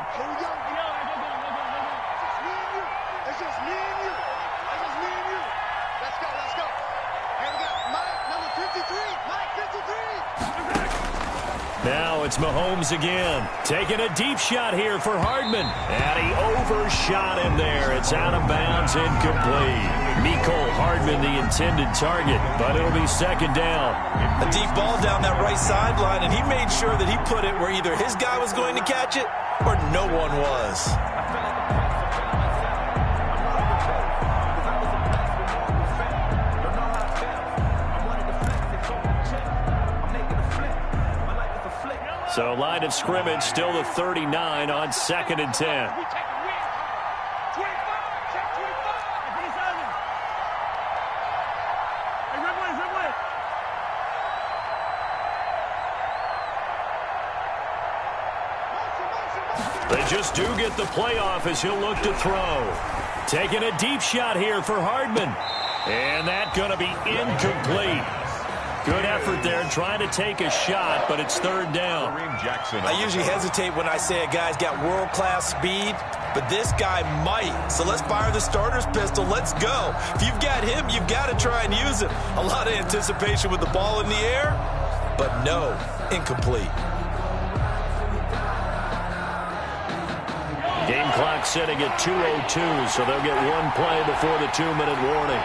Now it's Mahomes again. Taking a deep shot here for Hardman. And he overshot him there. It's out of bounds, incomplete. Mecole Hardman, the intended target, but it'll be 2nd down. A deep ball down that right sideline, and he made sure that he put it where either his guy was going to catch it or no one was. So line of scrimmage still the 39 on 2nd and 10. They just do get the playoff as he'll look to throw. Taking a deep shot here for Hardman. And that's going to be incomplete. Good effort there trying to take a shot, but it's 3rd down. I usually hesitate when I say a guy's got world-class speed, but this guy might. So let's fire the starter's pistol. Let's go. If you've got him, you've got to try and use him. A lot of anticipation with the ball in the air, but no, incomplete. Game clock sitting at 2:02, so they'll get one play before the 2-minute warning.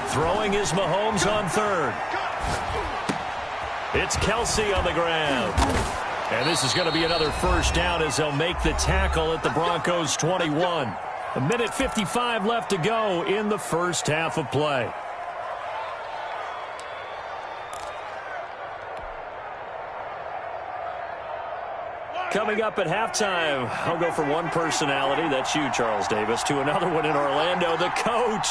Throwing is Mahomes on 3rd. It's Kelsey on the ground. And this is going to be another 1st down as they'll make the tackle at the Broncos 21. 1:55 left to go in the first half of play. Coming up at halftime, I'll go from one personality, that's you, Charles Davis, to another one in Orlando, the coach.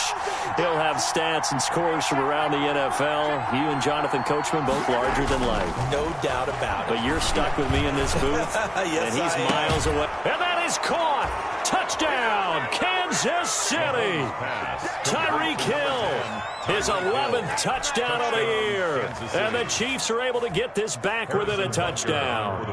He'll have stats and scores from around the NFL. You and Jonathan Coachman, both larger than life. No doubt about it. But you're stuck with me in this booth, yes, and he's miles away. And that is caught. Touchdown, Kansas City. Tyreek Hill, his 11th touchdown of the year. And the Chiefs are able to get this back within a touchdown.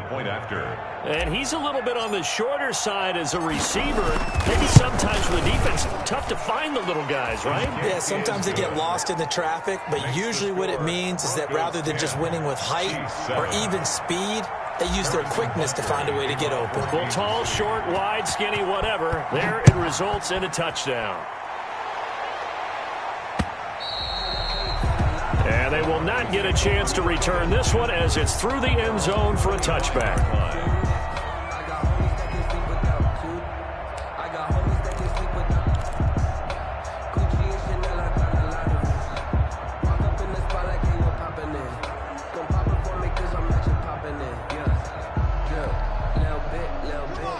And he's a little bit on the shorter side as a receiver. Maybe sometimes for the defense, tough to find the little guys, right? Yeah, sometimes they get lost in the traffic, but usually what it means is that rather than just winning with height or even speed, they use their quickness to find a way to get open. Well, tall, short, wide, skinny, whatever. There it results in a touchdown. And they will not get a chance to return this one as it's through the end zone for a touchback.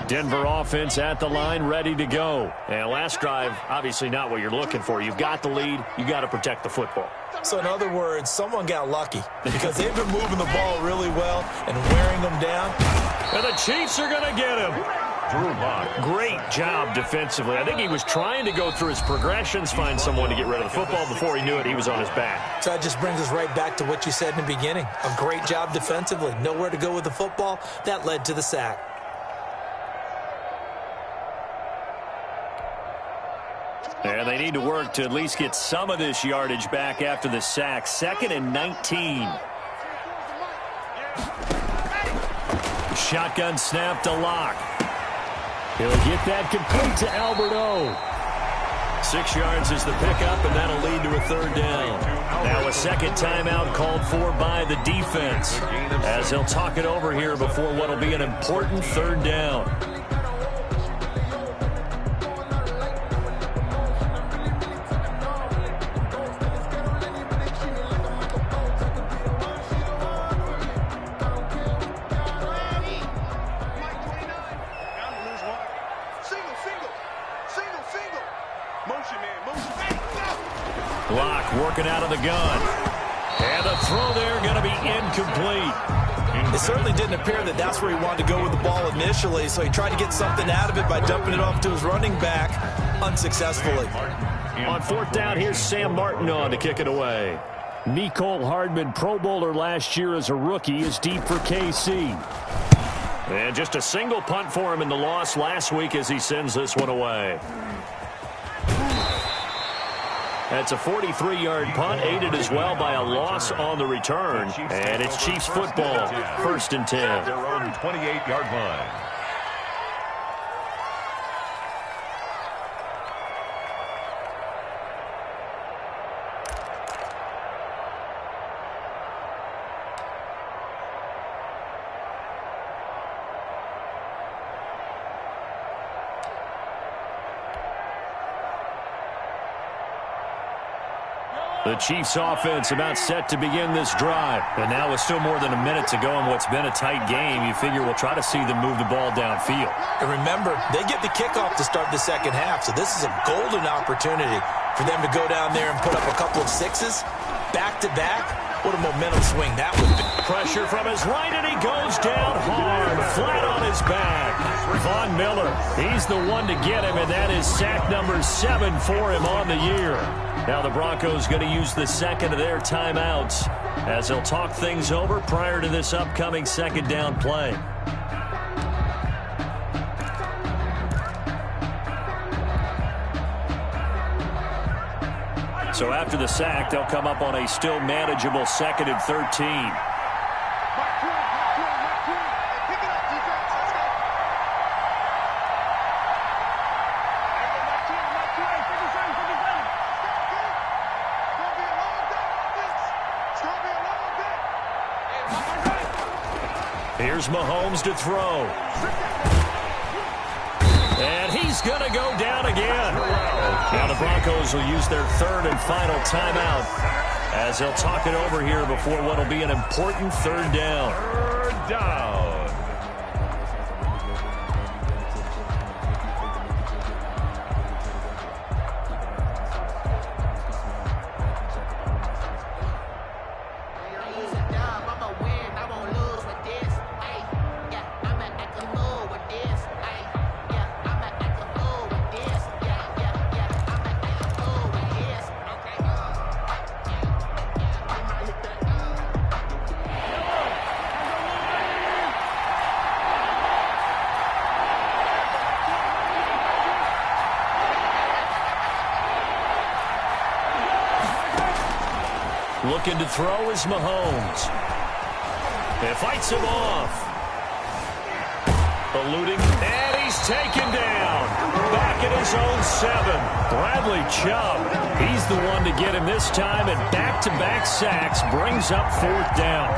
Denver offense at the line, ready to go. And last drive, obviously not what you're looking for. You've got the lead. You got to protect the football. So in other words, someone got lucky because they've been moving the ball really well and wearing them down. And the Chiefs are going to get him. Drew Lock. Great job defensively. I think he was trying to go through his progressions, find someone to get rid of the football. Before he knew it, he was on his back. So that just brings us right back to what you said in the beginning. A great job defensively. Nowhere to go with the football. That led to the sack. And they need to work to at least get some of this yardage back after the sack. 2nd and 19. Shotgun snap to Lock. He'll get that complete to Albert O. 6 yards is the pickup, and that'll lead to a 3rd down. Now a second timeout called for by the defense, as they'll talk it over here before what will be an important third down. Block working out of the gun. And the throw there going to be incomplete. It certainly didn't appear that that's where he wanted to go with the ball initially, so he tried to get something out of it by dumping it off to his running back unsuccessfully. On fourth down, here's Sam Martin on to kick it away. Mecole Hardman, Pro Bowler last year as a rookie, is deep for KC. And just a single punt for him in the loss last week as he sends this one away. That's a 43-yard punt, aided as well by a loss on the return. And it's Chiefs football, 1st and 10. Their own 28-yard line. The Chiefs offense about set to begin this drive. And now with still more than a minute to go in what's been a tight game, you figure we'll try to see them move the ball downfield. And remember, they get the kickoff to start the second half, so this is a golden opportunity for them to go down there and put up a couple of sixes back-to-back. What a momentum swing that would be. Pressure from his right, and he goes down hard, flat on his back. Von Miller, he's the one to get him, and that is sack number 7 for him on the year. Now the Broncos going to use the second of their timeouts as they'll talk things over prior to this upcoming second down play. So after the sack, they'll come up on a still manageable 2nd and 13. Here's Mahomes to throw. And he's going to go down again. Now the Broncos will use their 3rd and final timeout as they'll talk it over here before what will be an important 3rd down. 3rd down. Looking to throw is Mahomes. It fights him off. Eluding, and he's taken down. Back at his own 7. Bradley Chubb, he's the one to get him this time, and back-to-back sacks brings up 4th down.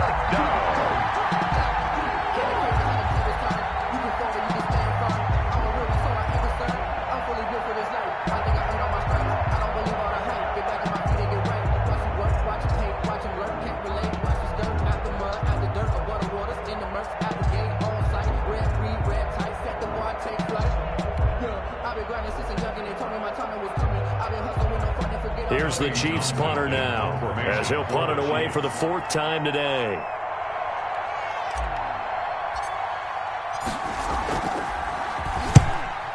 Here's the Chiefs punter now, as he'll punt it away for the 4th time today.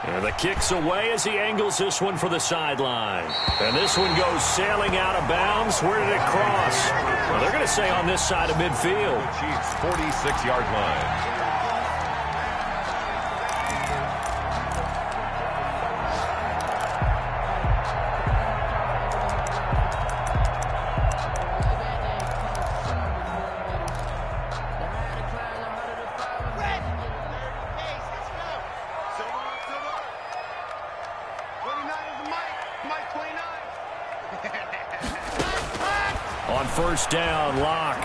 And the kick's away as he angles this one for the sideline. And this one goes sailing out of bounds. Where did it cross? Well, they're going to say on this side of midfield. The Chiefs' 46-yard line. On first down, Locke.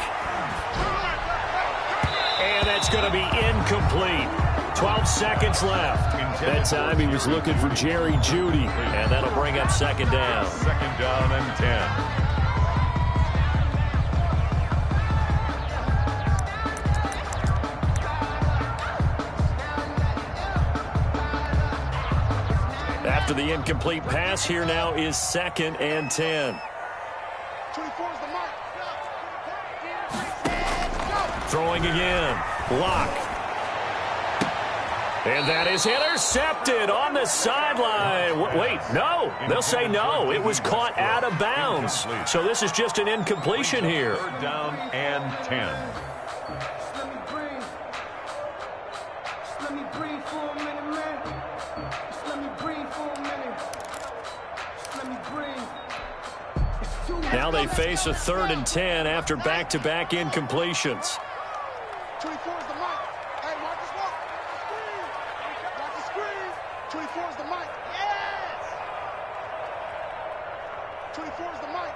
And that's going to be incomplete. 12 seconds left. That time he was looking for Jerry Jeudy. And that'll bring up second down. Second down and 10. After the incomplete pass, here now is second and 10. Throwing again. Locke. And that is intercepted on the sideline. Wait, no. They'll say no. It was caught out of bounds. So this is just an incompletion here. Third down and 10. Now they face a 3rd and 10 after back-to-back incompletions. 24 is the mic. Hey, Marcus, walk. Watch the screen. 24 is the mic. Yes! 24 is the mic.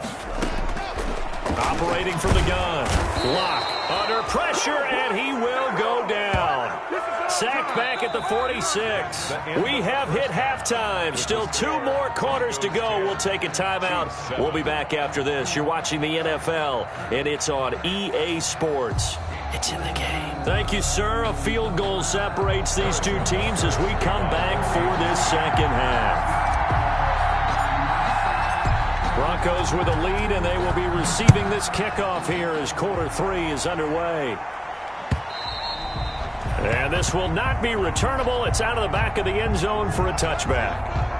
Operating from the gun. Locke under pressure, and he will go down. Sacked back at the 46. We have hit halftime. Still 2 more quarters to go. We'll take a timeout. We'll be back after this. You're watching the NFL, and it's on EA Sports. It's in the game. Thank you, sir. A field goal separates these two teams as we come back for this second half. Broncos with a lead, and they will be receiving this kickoff here as quarter 3 is underway. And this will not be returnable. It's out of the back of the end zone for a touchback.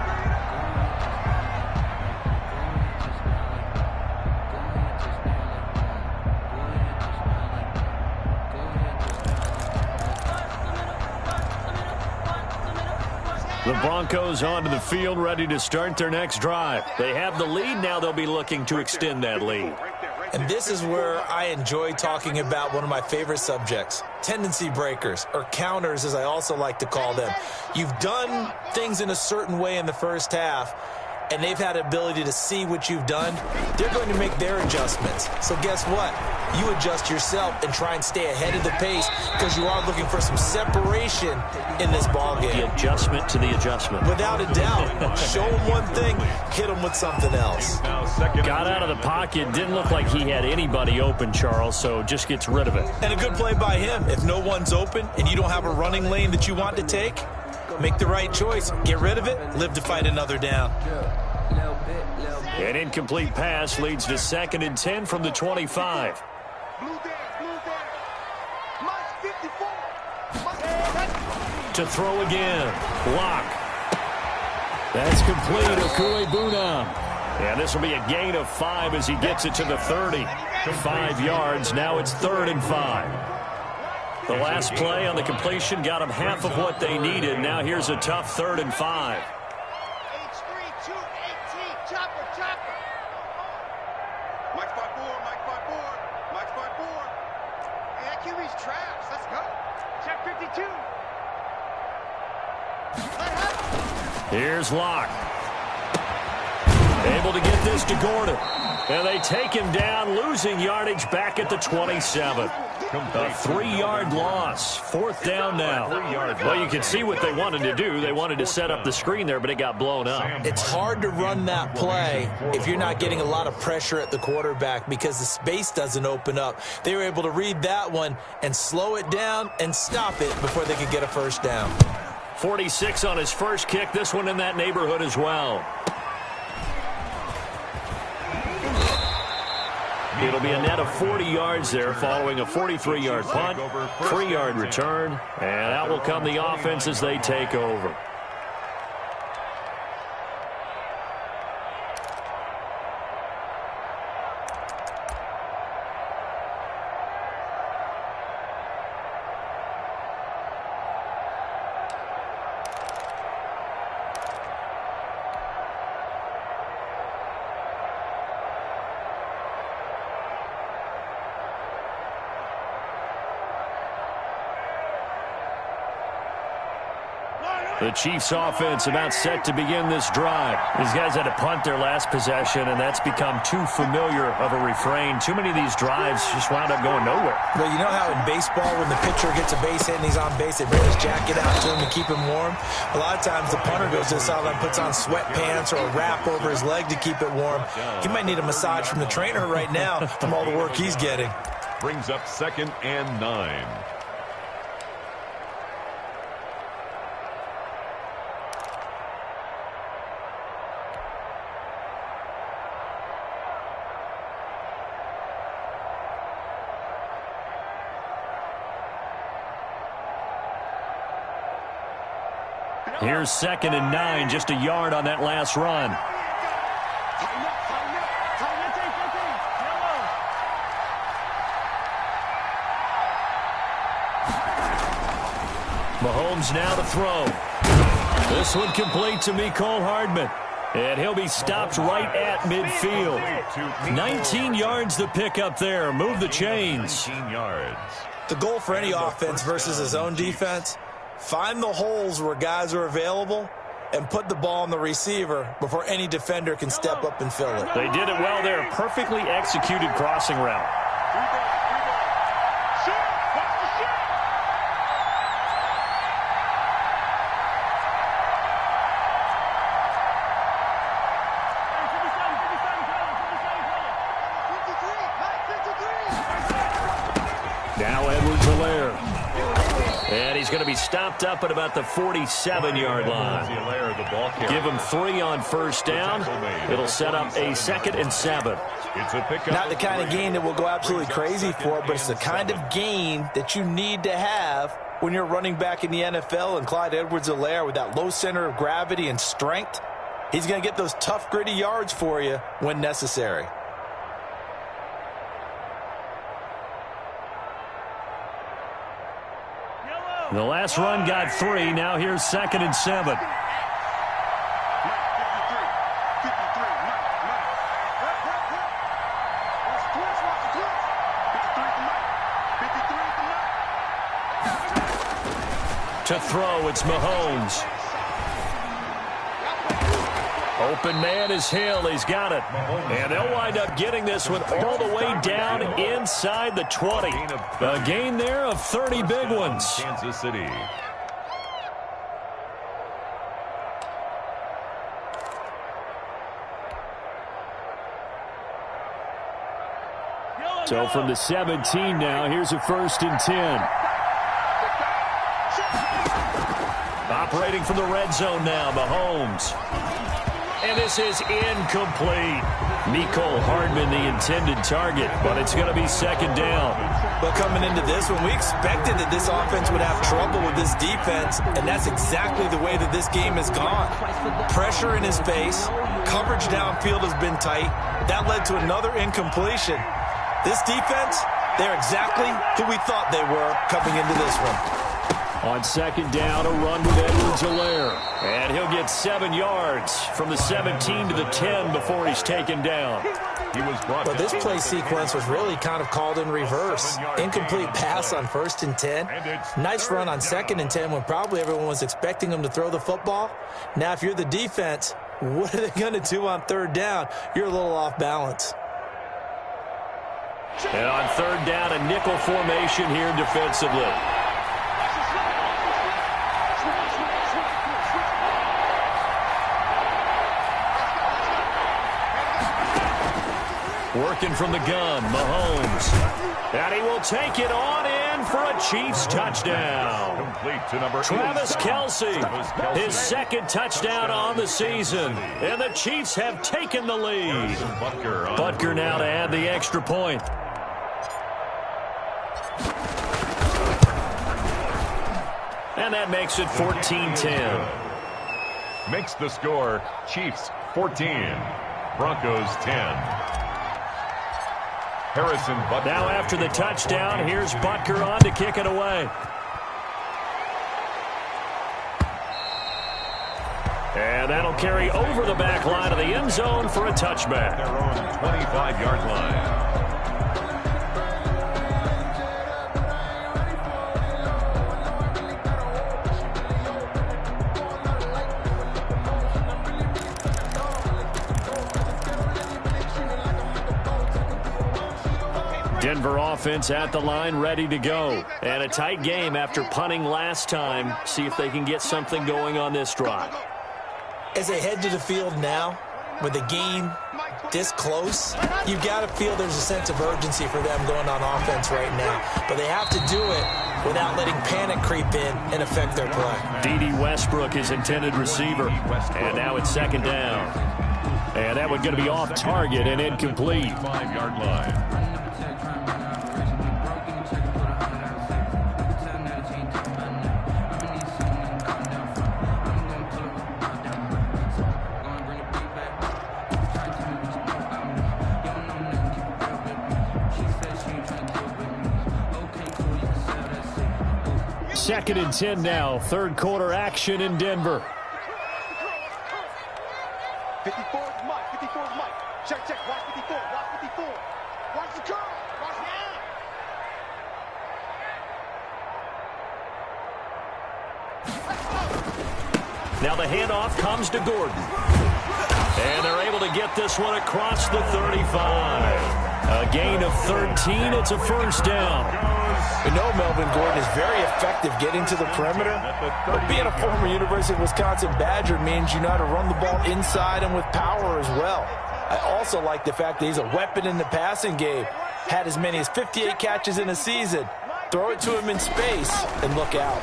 The Broncos onto the field, ready to start their next drive. They have the lead. Now they'll be looking to extend that lead. And this is where I enjoy talking about one of my favorite subjects, tendency breakers, or counters as I also like to call them. You've done things in a certain way in the first half, and they've had the ability to see what you've done. They're going to make their adjustments. So guess what? You adjust yourself and try and stay ahead of the pace because you are looking for some separation in this ballgame. The adjustment to the adjustment. Without a doubt. Show them one thing, hit them with something else. Got out of the pocket. Didn't look like he had anybody open, Charles, so just gets rid of it. And a good play by him. If no one's open and you don't have a running lane that you want to take, make the right choice. Get rid of it. Live to fight another down. An incomplete pass leads to 2nd and 10 from the 25. To throw again. Locke. That's complete. Okuebuna. And this will be a gain of 5 as he gets it to the 30. 5 yards. Now it's 3rd and 5. The last play on the completion got them half of what they needed. Now here's a tough 3rd and 5. Here's Locke. Able to get this to Gordon. And they take him down, losing yardage back at the 27. A 3-yard loss. 4th down now. Well, you can see what they wanted to do. They wanted to set up the screen there, but it got blown up. It's hard to run that play if you're not getting a lot of pressure at the quarterback because the space doesn't open up. They were able to read that one and slow it down and stop it before they could get a first down. 46 on his first kick. This one in that neighborhood as well. It'll be a net of 40 yards there following a 43-yard punt, 3-yard return, and out will come the offense as they take over. The Chiefs offense about set to begin this drive. These guys had to punt their last possession, and that's become too familiar of a refrain. Too many of these drives just wound up going nowhere. But you know how in baseball, when the pitcher gets a base hit and he's on base, they bring his jacket out to him to keep him warm? A lot of times the punter goes to the sideline, puts on sweatpants or a wrap over his leg to keep it warm. He might need a massage from the trainer right now from all the work he's getting. Brings up 2nd and 9. Here's 2nd and 9, just a yard on that last run. Mahomes now to throw. This one complete to Mecole Hardman. And he'll be stopped right at midfield. 19 yards to pick up there. Move the chains. 19 yards. The goal for any offense versus his own defense, find the holes where guys are available and put the ball on the receiver before any defender can step up and fill it. They did it well there. Perfectly executed crossing route. Now Edwards-Helaire. And he's going to be stopped up at about the 47-yard line. Give him 3 on first down. It'll set up a 2nd and 7. Not the kind of gain that we'll go absolutely crazy for, but it's the kind of gain that you need to have when you're running back in the NFL. And Clyde Edwards-Helaire, with that low center of gravity and strength, he's going to get those tough, gritty yards for you when necessary. The last run got 3. Now here's 2nd and 7. To throw, it's Mahomes. Open man is Hill. He's got it. And they'll wind up getting this one all the way down inside the 20. A gain there of 30 big ones. Kansas City. So from the 17 now, here's a 1st and 10. Operating from the red zone now, Mahomes. And this is incomplete. Mecole Hardman, the intended target, but it's going to be 2nd down. But coming into this one, we expected that this offense would have trouble with this defense, and that's exactly the way that this game has gone. Pressure in his face, coverage downfield has been tight. That led to another incompletion. This defense, they're exactly who we thought they were coming into this one. On 2nd down, a run with Edwards-Helaire. And he'll get 7 yards from the 17 to the 10 before he's taken down. But this play sequence was really kind of called in reverse. Incomplete pass on 1st and 10. Nice run on 2nd and 10 when probably everyone was expecting him to throw the football. Now, if you're the defense, what are they going to do on 3rd down? You're a little off balance. And on 3rd down, a nickel formation here defensively. Working from the gun, Mahomes. And he will take it on in for a Chiefs touchdown. Complete to number Travis Kelce, his 2nd touchdown on the season. And the Chiefs have taken the lead. Butker now to add the extra point. And that makes it 14-10. Makes the score Chiefs 14, Broncos 10. Harrison Butker. Now after the touchdown, here's Butker on to kick it away. And that'll carry over the back line of the end zone for a touchback. Their own 25-yard line. Denver offense at the line, ready to go. And a tight game after punting last time. See if they can get something going on this drive. As they head to the field now, with the game this close, you've got to feel there's a sense of urgency for them going on offense right now. But they have to do it without letting panic creep in and affect their play. D.D. Westbrook is intended receiver. And now it's second down. And that one's going to be off target and incomplete. 5-yard line. Second and 10 now. Third quarter action in Denver. 54 is Mike. 54 is Mike. Check, check. Watch 54. Watch 54. Watch the curl. Watch the Now the handoff comes to Gordon. And they're able to get this one across the 35. A gain of 13. It's a first down. We know Melvin Gordon is very effective getting to the perimeter, but being a former University of Wisconsin Badger means you know how to run the ball inside and with power as well. I also like the fact that he's a weapon in the passing game. Had as many as 58 catches in a season. Throw it to him in space and look out.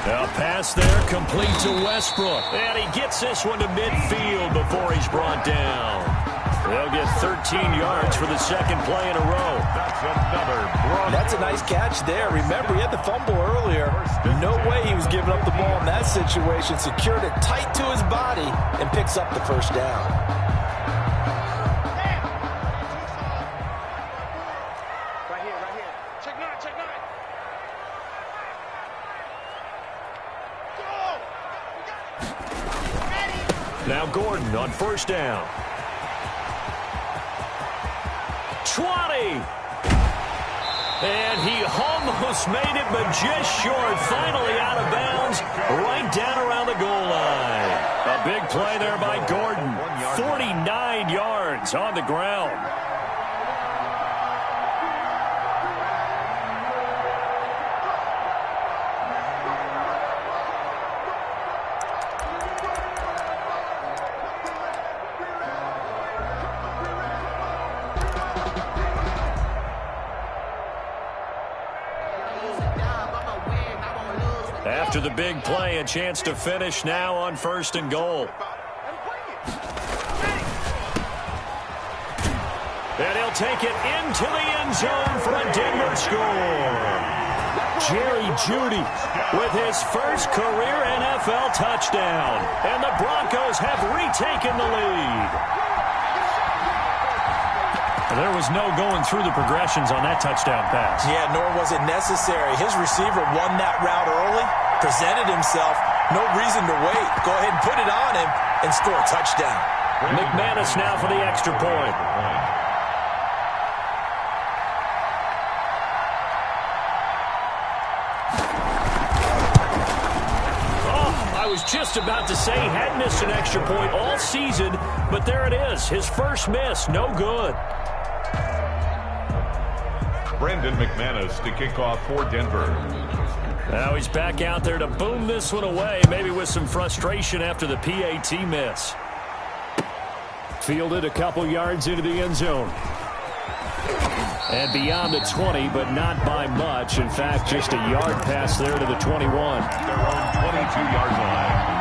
A pass there complete to Westbrook. And he gets this one to midfield before he's brought down. They'll get 13 yards for the second play in a row. That's a nice catch there. Remember, he had the fumble earlier. No way he was giving up the ball in that situation. Secured it tight to his body and picks up the first down. right here, right here. Check nine, check nine. Go! Now Gordon on first down. 20. And he almost made it, but just short. Finally out of bounds, right down around the goal line. A big play there by Gordon. 49 yards on the ground. After the big play, a chance to finish now on first and goal. And he'll take it into the end zone for a Denver score. Jerry Jeudy with his first career NFL touchdown. And the Broncos have retaken the lead. There was no going through the progressions on that touchdown pass. Yeah, nor was it necessary. His receiver won that route early, presented himself. No reason to wait. Go ahead and put it on him and score a touchdown. McManus now for the extra point. I was just about to say he hadn't missed an extra point all season, but there it is. His first miss, no good. Brandon McManus to kick off for Denver. Now he's back out there to boom this one away, maybe with some frustration after the PAT miss. Fielded a couple yards into the end zone. And beyond the 20, but not by much. In fact, just a yard pass there to the 21. Their own 22-yard line.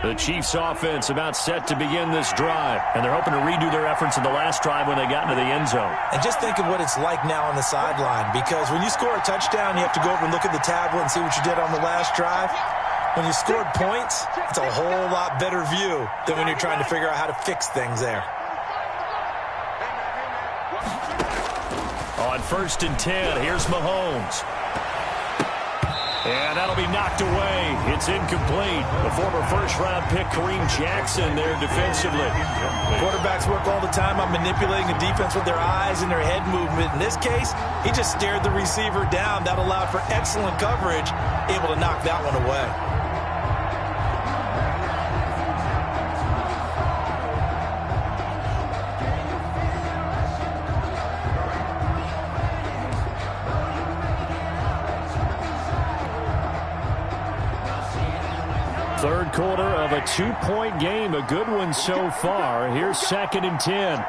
The Chiefs offense about set to begin this drive, and they're hoping to redo their efforts in the last drive when they got into the end zone. And just think of what it's like now on the sideline, because when you score a touchdown, you have to go over and look at the tablet and see what you did on the last drive. When you scored points, it's a whole lot better view than when you're trying to figure out how to fix things there. On 1st and 10, here's Mahomes. And that'll be knocked away. It's incomplete. The former first-round pick, Kareem Jackson, there defensively. Quarterbacks work all the time on manipulating the defense with their eyes and their head movement. In this case, he just stared the receiver down. That allowed for excellent coverage, able to knock that one away. Third quarter of a 2-point game, a good one so far. Here's 2nd and 10.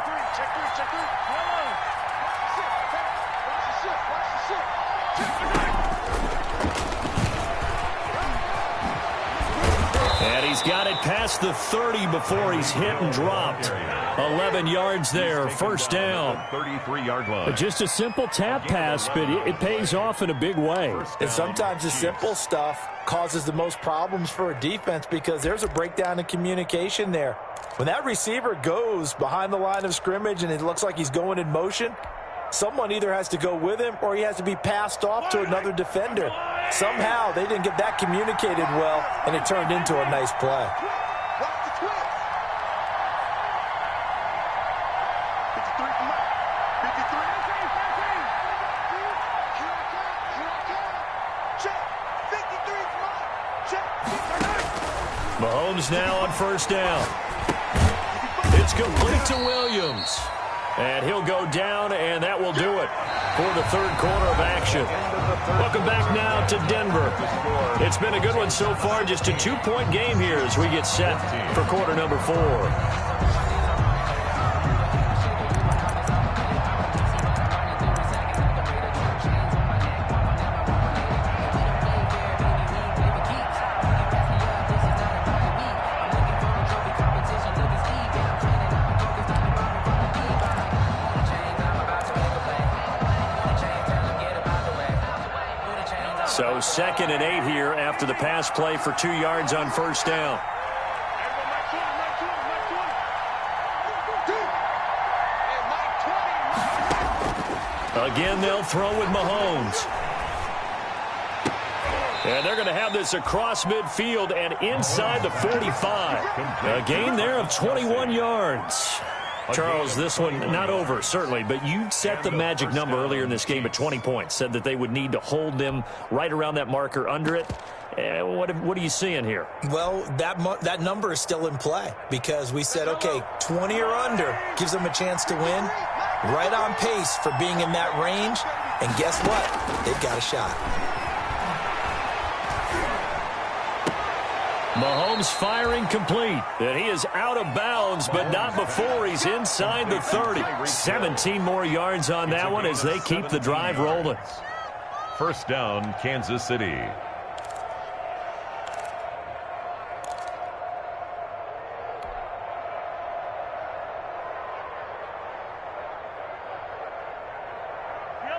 And he's got it past the 30 before he's hit and dropped. 11 yards there, first down. 33-yard line. Just a simple tap pass, but it pays off in a big way. And sometimes the simple stuff causes the most problems for a defense because there's a breakdown in communication there. When that receiver goes behind the line of scrimmage and it looks like he's going in motion, someone either has to go with him or he has to be passed off to another defender. Somehow they didn't get that communicated well, and it turned into a nice play. Mahomes now on first down. It's complete to Williams. And he'll go down, and that will do it for the third quarter of action. Welcome back now to Denver. It's been a good one so far, just a 2-point game here as we get set for quarter number 4. So 2nd and 8 here after the pass play for 2 yards on first down. Again, they'll throw with Mahomes. And they're going to have this across midfield and inside the 45. A gain there of 21 yards. Charles, this one not over, certainly, but you set the magic number earlier in this game at 20 points, said that they would need to hold them right around that marker under it. What are you seeing here? Well, that number is still in play because we said, okay, 20 or under gives them a chance to win. Right on pace for being in that range, and guess what? They've got a shot. Mahomes firing complete, and he is out of bounds, but not before he's inside the 30. 17 more yards on that one as they keep the drive rolling. First down, Kansas City.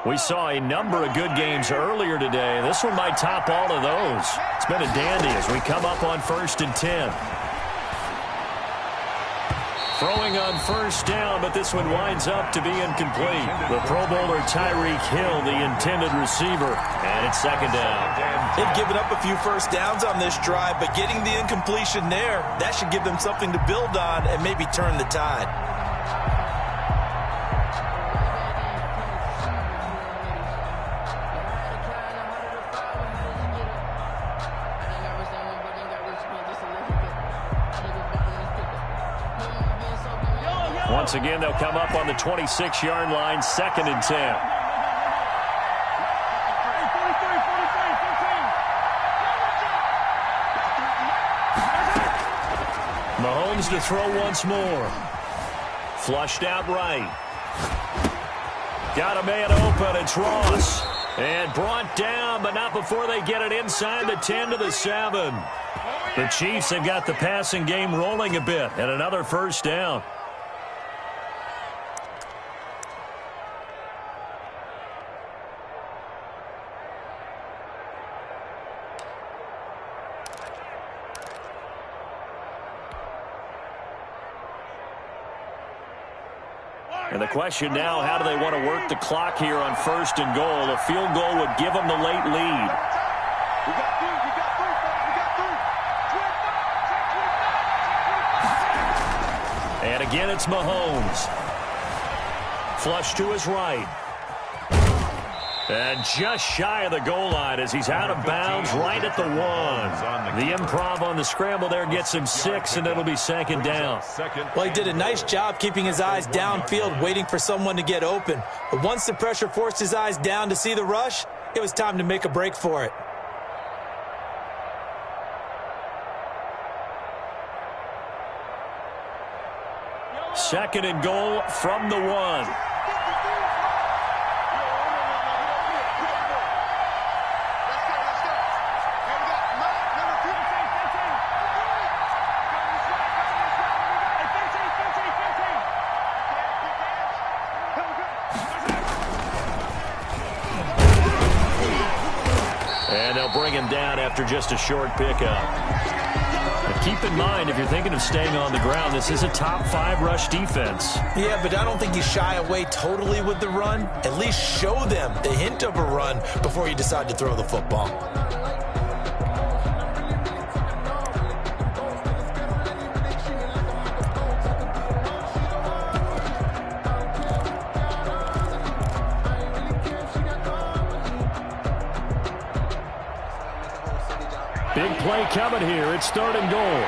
We saw a number of good games earlier today. This one might top all of those. It's been a dandy as we come up on 1st and 10. Throwing on first down, but this one winds up to be incomplete. The Pro Bowler Tyreek Hill, the intended receiver, and it's 2nd down. They've given up a few first downs on this drive, but getting the incompletion there, that should give them something to build on and maybe turn the tide. Once again, they'll come up on the 26-yard line, 2nd and 10. Mahomes to throw once more. Flushed out right. Got a man open. It's Ross. And brought down, but not before they get it inside the 10 to the 7. The Chiefs have got the passing game rolling a bit, and another first down. And the question now, how do they want to work the clock here on 1st and goal? A field goal would give them the late lead. And again, it's Mahomes. Flush to his right. And just shy of the goal line as he's out of bounds right at the 1. The improv on the scramble there gets him 6, and it'll be 2nd down. Well, he did a nice job keeping his eyes downfield, waiting for someone to get open. But once the pressure forced his eyes down to see the rush, it was time to make a break for it. Second and goal from the 1. And they'll bring him down after just a short pickup. But keep in mind, if you're thinking of staying on the ground, this is a top 5 rush defense. Yeah, but I don't think you shy away totally with the run. At least show them the hint of a run before you decide to throw the football. Big play coming here. It's 3rd and goal.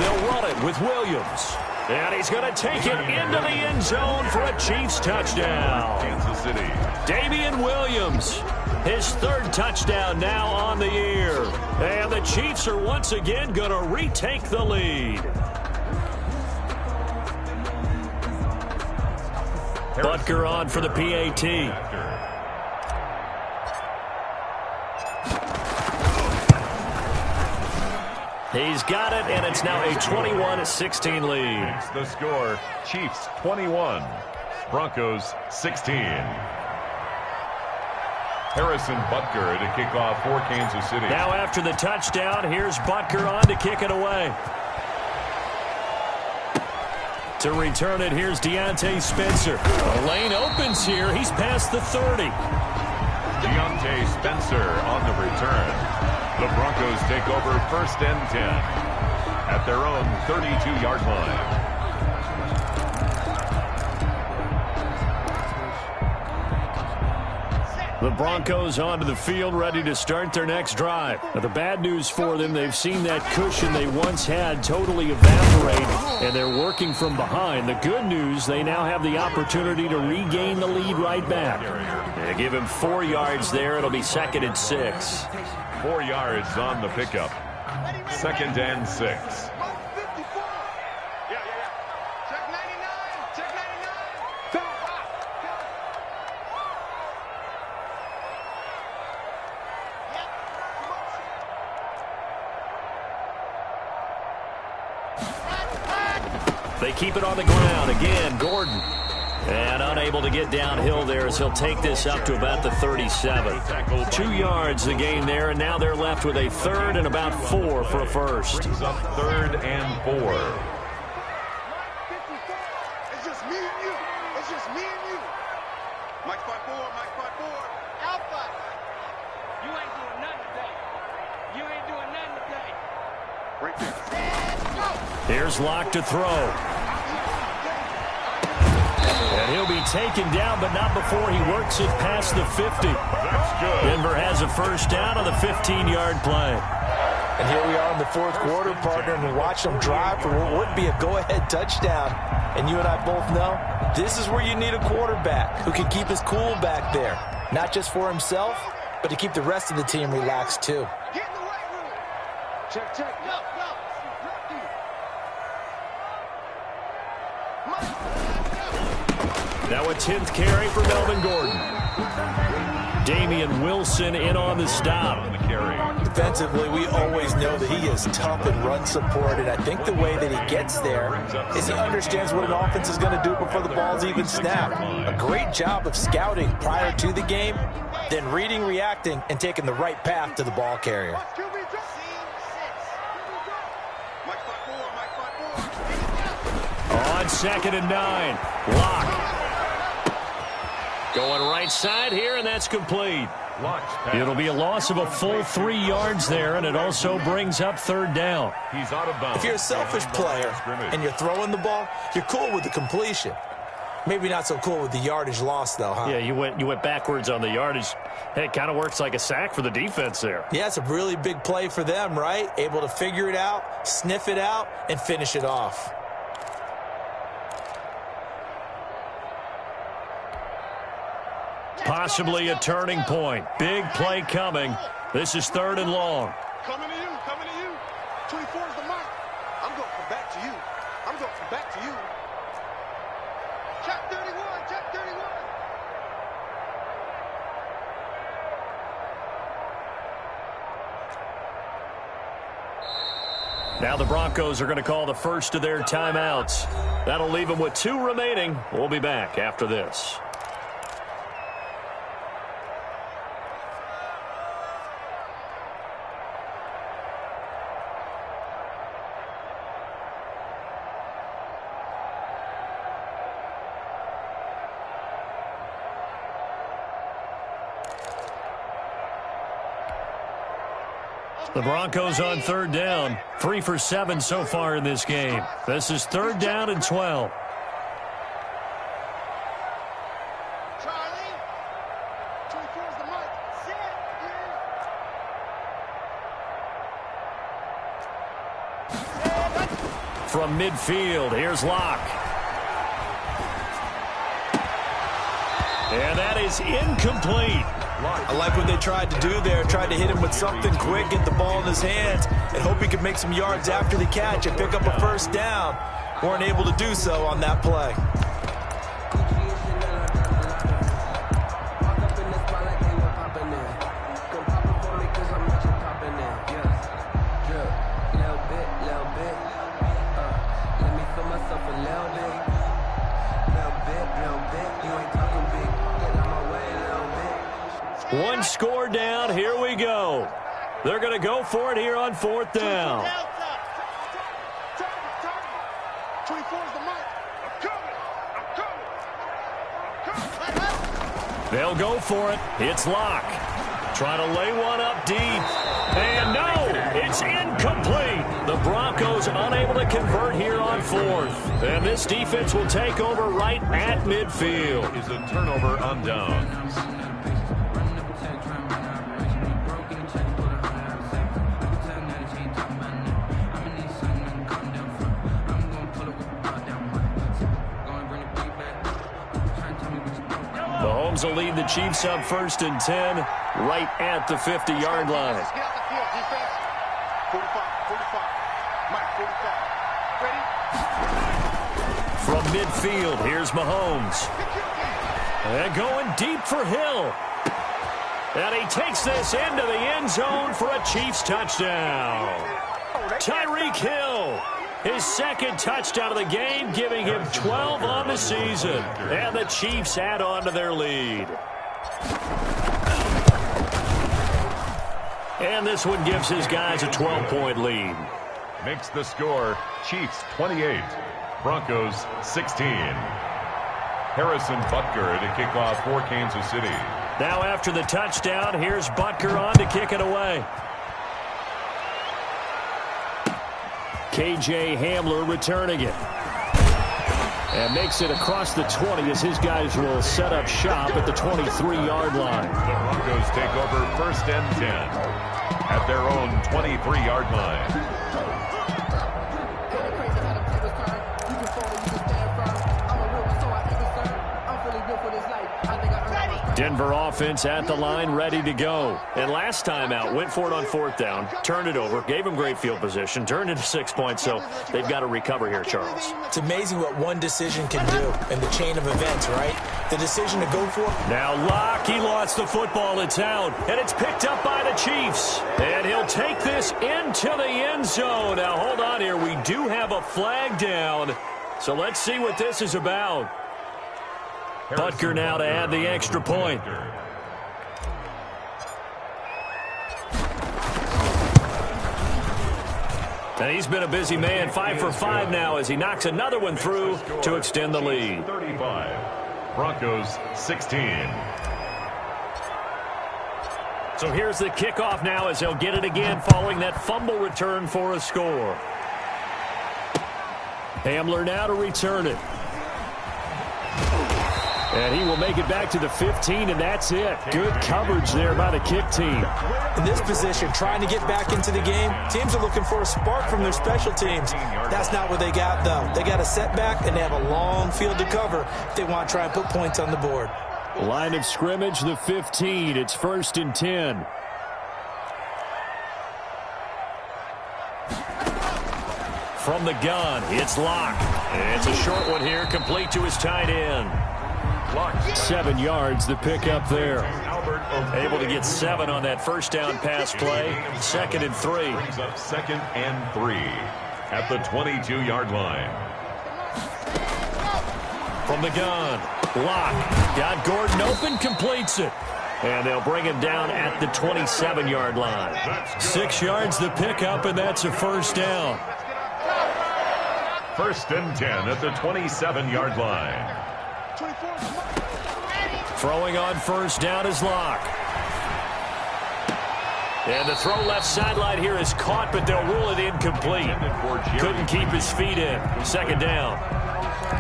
They'll run it with Williams. And he's going to take it into the end zone for a Chiefs touchdown. Kansas City. Damian Williams, his 3rd touchdown now on the year. And the Chiefs are once again going to retake the lead. Butker on for the PAT. He's got it, and it's now a 21-16 lead. It's the score, Chiefs 21, Broncos 16. Harrison Butker to kick off for Kansas City. Now after the touchdown, here's Butker on to kick it away. To return it, here's Deontay Spencer. The lane opens here. He's past the 30. Deontay Spencer on the return. The Broncos take over 1st and 10 at their own 32-yard line. The Broncos onto the field, ready to start their next drive. Now, the bad news for them, they've seen that cushion they once had totally evaporate, and they're working from behind. The good news, they now have the opportunity to regain the lead right back. They give him 4 yards there. It'll be 2nd and 6. 4 yards on the pickup. 2nd and 6. They keep it on the ground. Again, Gordon. And unable to get downhill there as he'll take this up to about the 37. 2 yards the gain there, and now they're left with a 3rd and about 4 for a first. Brings up 3rd and 4. It's just me and you. It's just me and you. Mike 5-4, Mike 5-4. Alpha. You ain't doing nothing today. You ain't doing nothing today. Right there. Here's Locke to throw. And he'll be taken down, but not before he works it past the 50. That's good. Denver has a first down on the 15-yard play. And here we are in the 4th quarter, partner, and watch them drive for what would be a go-ahead touchdown. And you and I both know this is where you need a quarterback who can keep his cool back there. Not just for himself, but to keep the rest of the team relaxed, too. Get in the right room. Check, check. Go, go. Now a 10th carry for Melvin Gordon. Damian Wilson in on the stop. On the carry. Defensively, we always know that he is tough in run support, and I think the way that he gets there is he understands what an offense is going to do before the ball's even snapped. A great job of scouting prior to the game, then reading, reacting, and taking the right path to the ball carrier. on 2nd and 9. Lock. Going right side here, and that's complete. It'll be a loss of a full 3 yards there, and it also brings up 3rd down. He's out of bounds. If you're a selfish player and you're throwing the ball, you're cool with the completion. Maybe not so cool with the yardage loss, though, huh? Yeah, you went backwards on the yardage. Hey, it kind of works like a sack for the defense there. Yeah, it's a really big play for them, right? Able to figure it out, sniff it out, and finish it off. Possibly a turning point. Big play coming. This is 3rd and long. Coming to you, coming to you. 24 is the mark. I'm going to come back to you. I'm going to come back to you. Check 31, check 31. Now the Broncos are going to call the first of their timeouts. That'll leave them with 2 remaining. We'll be back after this. The Broncos on 3rd down. 3 for 7 so far in this game. This is 3rd down and 12. Charlie, 24 is the mark. From midfield, here's Locke. And that is incomplete. I like what they tried to do there. Tried to hit him with something quick, get the ball in his hands, and hope he could make some yards after the catch and pick up a 1st down. Weren't able to do so on that play. One score down. Here we go. They're going to go for it here on 4th down. 24 is the mark. I'm coming. They'll go for it. It's Locke. Trying to lay one up deep. And no, it's incomplete. The Broncos unable to convert here on 4th. And this defense will take over right at midfield. Is a turnover on downs. Mahomes will lead the Chiefs up 1st and 10 right at the 50-yard line. Get out the field, defense. 45. Mike, 45. Ready? From midfield, here's Mahomes. And going deep for Hill. And he takes this into the end zone for a Chiefs touchdown. Tyreek Hill. His 2nd touchdown of the game, giving him 12 on the season. And the Chiefs add on to their lead. And this one gives his guys a 12-point lead. Makes the score Chiefs 28, Broncos 16. Harrison Butker to kick off for Kansas City. Now after the touchdown, here's Butker on to kick it away. KJ Hamler returning it. And makes it across the 20 as his guys will set up shop at the 23-yard line. The Broncos take over 1st and 10 at their own 23-yard line. Denver offense at the line, ready to go. And last time out, went for it on 4th down, turned it over, gave them great field position, turned into 6 points, so they've got to recover here, Charles. It's amazing what one decision can do in the chain of events, right? The decision to go for it. Now Locke, he lost the football, it's out, and it's picked up by the Chiefs. And he'll take this into the end zone. Now hold on here, we do have a flag down, so let's see what this is about. Butker now to add the extra point. And he's been a busy man, 5 for 5 now as he knocks another one through to extend the lead. 35, Broncos 16. So here's the kickoff now as they'll get it again following that fumble return for a score. Hamler now to return it. And he will make it back to the 15, and that's it. Good coverage there by the kick team. In this position, trying to get back into the game, teams are looking for a spark from their special teams. That's not what they got, though. They got a setback, and they have a long field to cover if they want to try and put points on the board. Line of scrimmage, the 15. It's 1st and 10. From the gun, it's Locke. It's a short one here, complete to his tight end. 7 yards, the pickup there. Able to get 7 on that first down pass play. 2nd and 3. Brings up 2nd and 3 at the 22-yard line. From the gun, Locke got Gordon open, completes it. And they'll bring him down at the 27-yard line. 6 yards the pickup, and that's a first down. 1st and 10 at the 27-yard line. Throwing on first down is Locke. And the throw left sideline here is caught, but they'll rule it incomplete. Couldn't keep his feet in. 2nd down.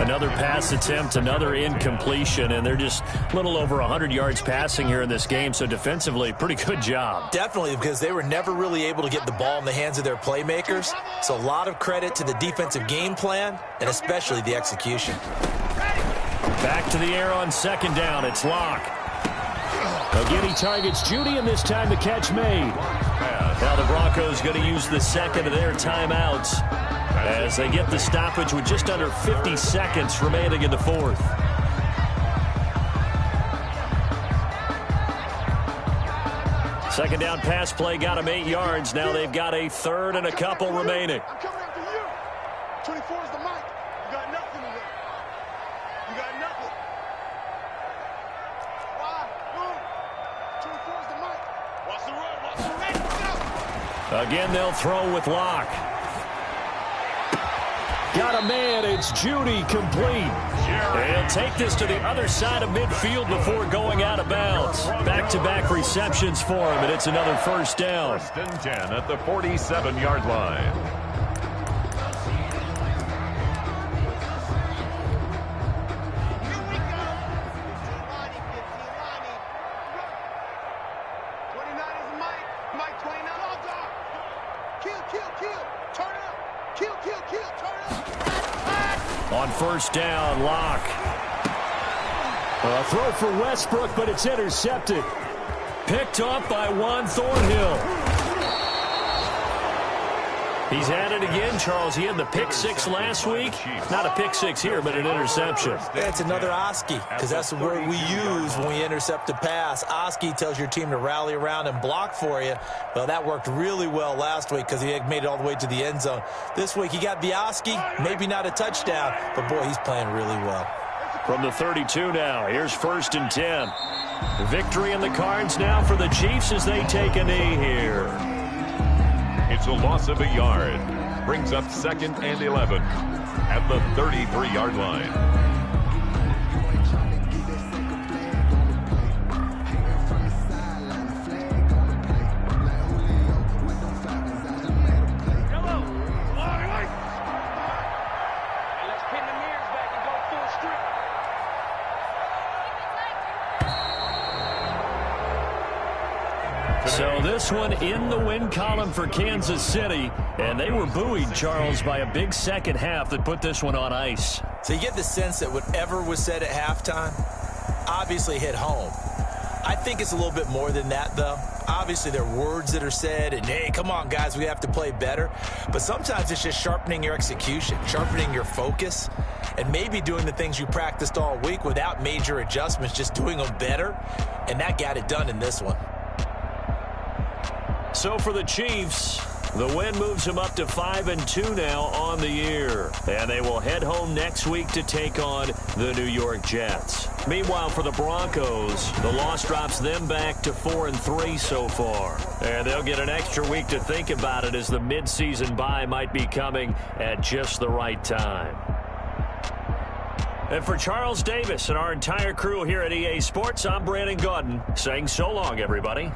Another pass attempt, another incompletion, and they're just a little over 100 yards passing here in this game, so defensively, pretty good job. Definitely, because they were never really able to get the ball in the hands of their playmakers, so a lot of credit to the defensive game plan, and especially the execution. Back to the air on 2nd down, it's Locke. Again, he targets Judy, and this time the catch made. Now the Broncos going to use the second of their timeouts as they get the stoppage with just under 50 seconds remaining in the 4th. Second down pass play got him 8 yards. Now they've got a 3rd and a couple remaining. I'm coming after you. 24 is the mic. You got nothing today. You got nothing. Why? Move. 24 is the mic. Watch the run. Watch the run. Go. Again, they'll throw with Locke. Got a man. It's Judy, complete. They'll take this to the other side of midfield before going out of bounds. Back-to-back receptions for him, and it's another first down. 1st and 10 at the 47-yard line. Here we go. 29 is the mic. Mic 29. All dog. Kill, kill, kill. Turn it up. Kill, kill, kill. Turn it up. On first down, Locke. A throw for Westbrook, but it's intercepted. Picked up by Juan Thornhill. He's at it again, Charles. He had the pick 6 last week. Not a pick 6 here, but an interception. It's another Oski, because that's the word we use when we intercept a pass. Oski tells your team to rally around and block for you. Well, that worked really well last week because he made it all the way to the end zone. This week he got the Oski, maybe not a touchdown, but boy, he's playing really well. From the 32 now, here's 1st and 10. Victory in the cards now for the Chiefs as they take a knee here. It's a loss of a yard. Brings up 2nd and 11 at the 33-yard line. So this one in the win column for Kansas City, and they were buoyed, Charles, by a big second half that put this one on ice. So you get the sense that whatever was said at halftime obviously hit home. I think it's a little bit more than that, though. Obviously, there are words that are said, and, hey, come on, guys, we have to play better. But sometimes it's just sharpening your execution, sharpening your focus, and maybe doing the things you practiced all week without major adjustments, just doing them better, and that got it done in this one. So for the Chiefs, the win moves them up to 5-2 now on the year. And they will head home next week to take on the New York Jets. Meanwhile, for the Broncos, the loss drops them back to 4-3 so far. And they'll get an extra week to think about it as the midseason bye might be coming at just the right time. And for Charles Davis and our entire crew here at EA Sports, I'm Brandon Gaudin saying so long, everybody.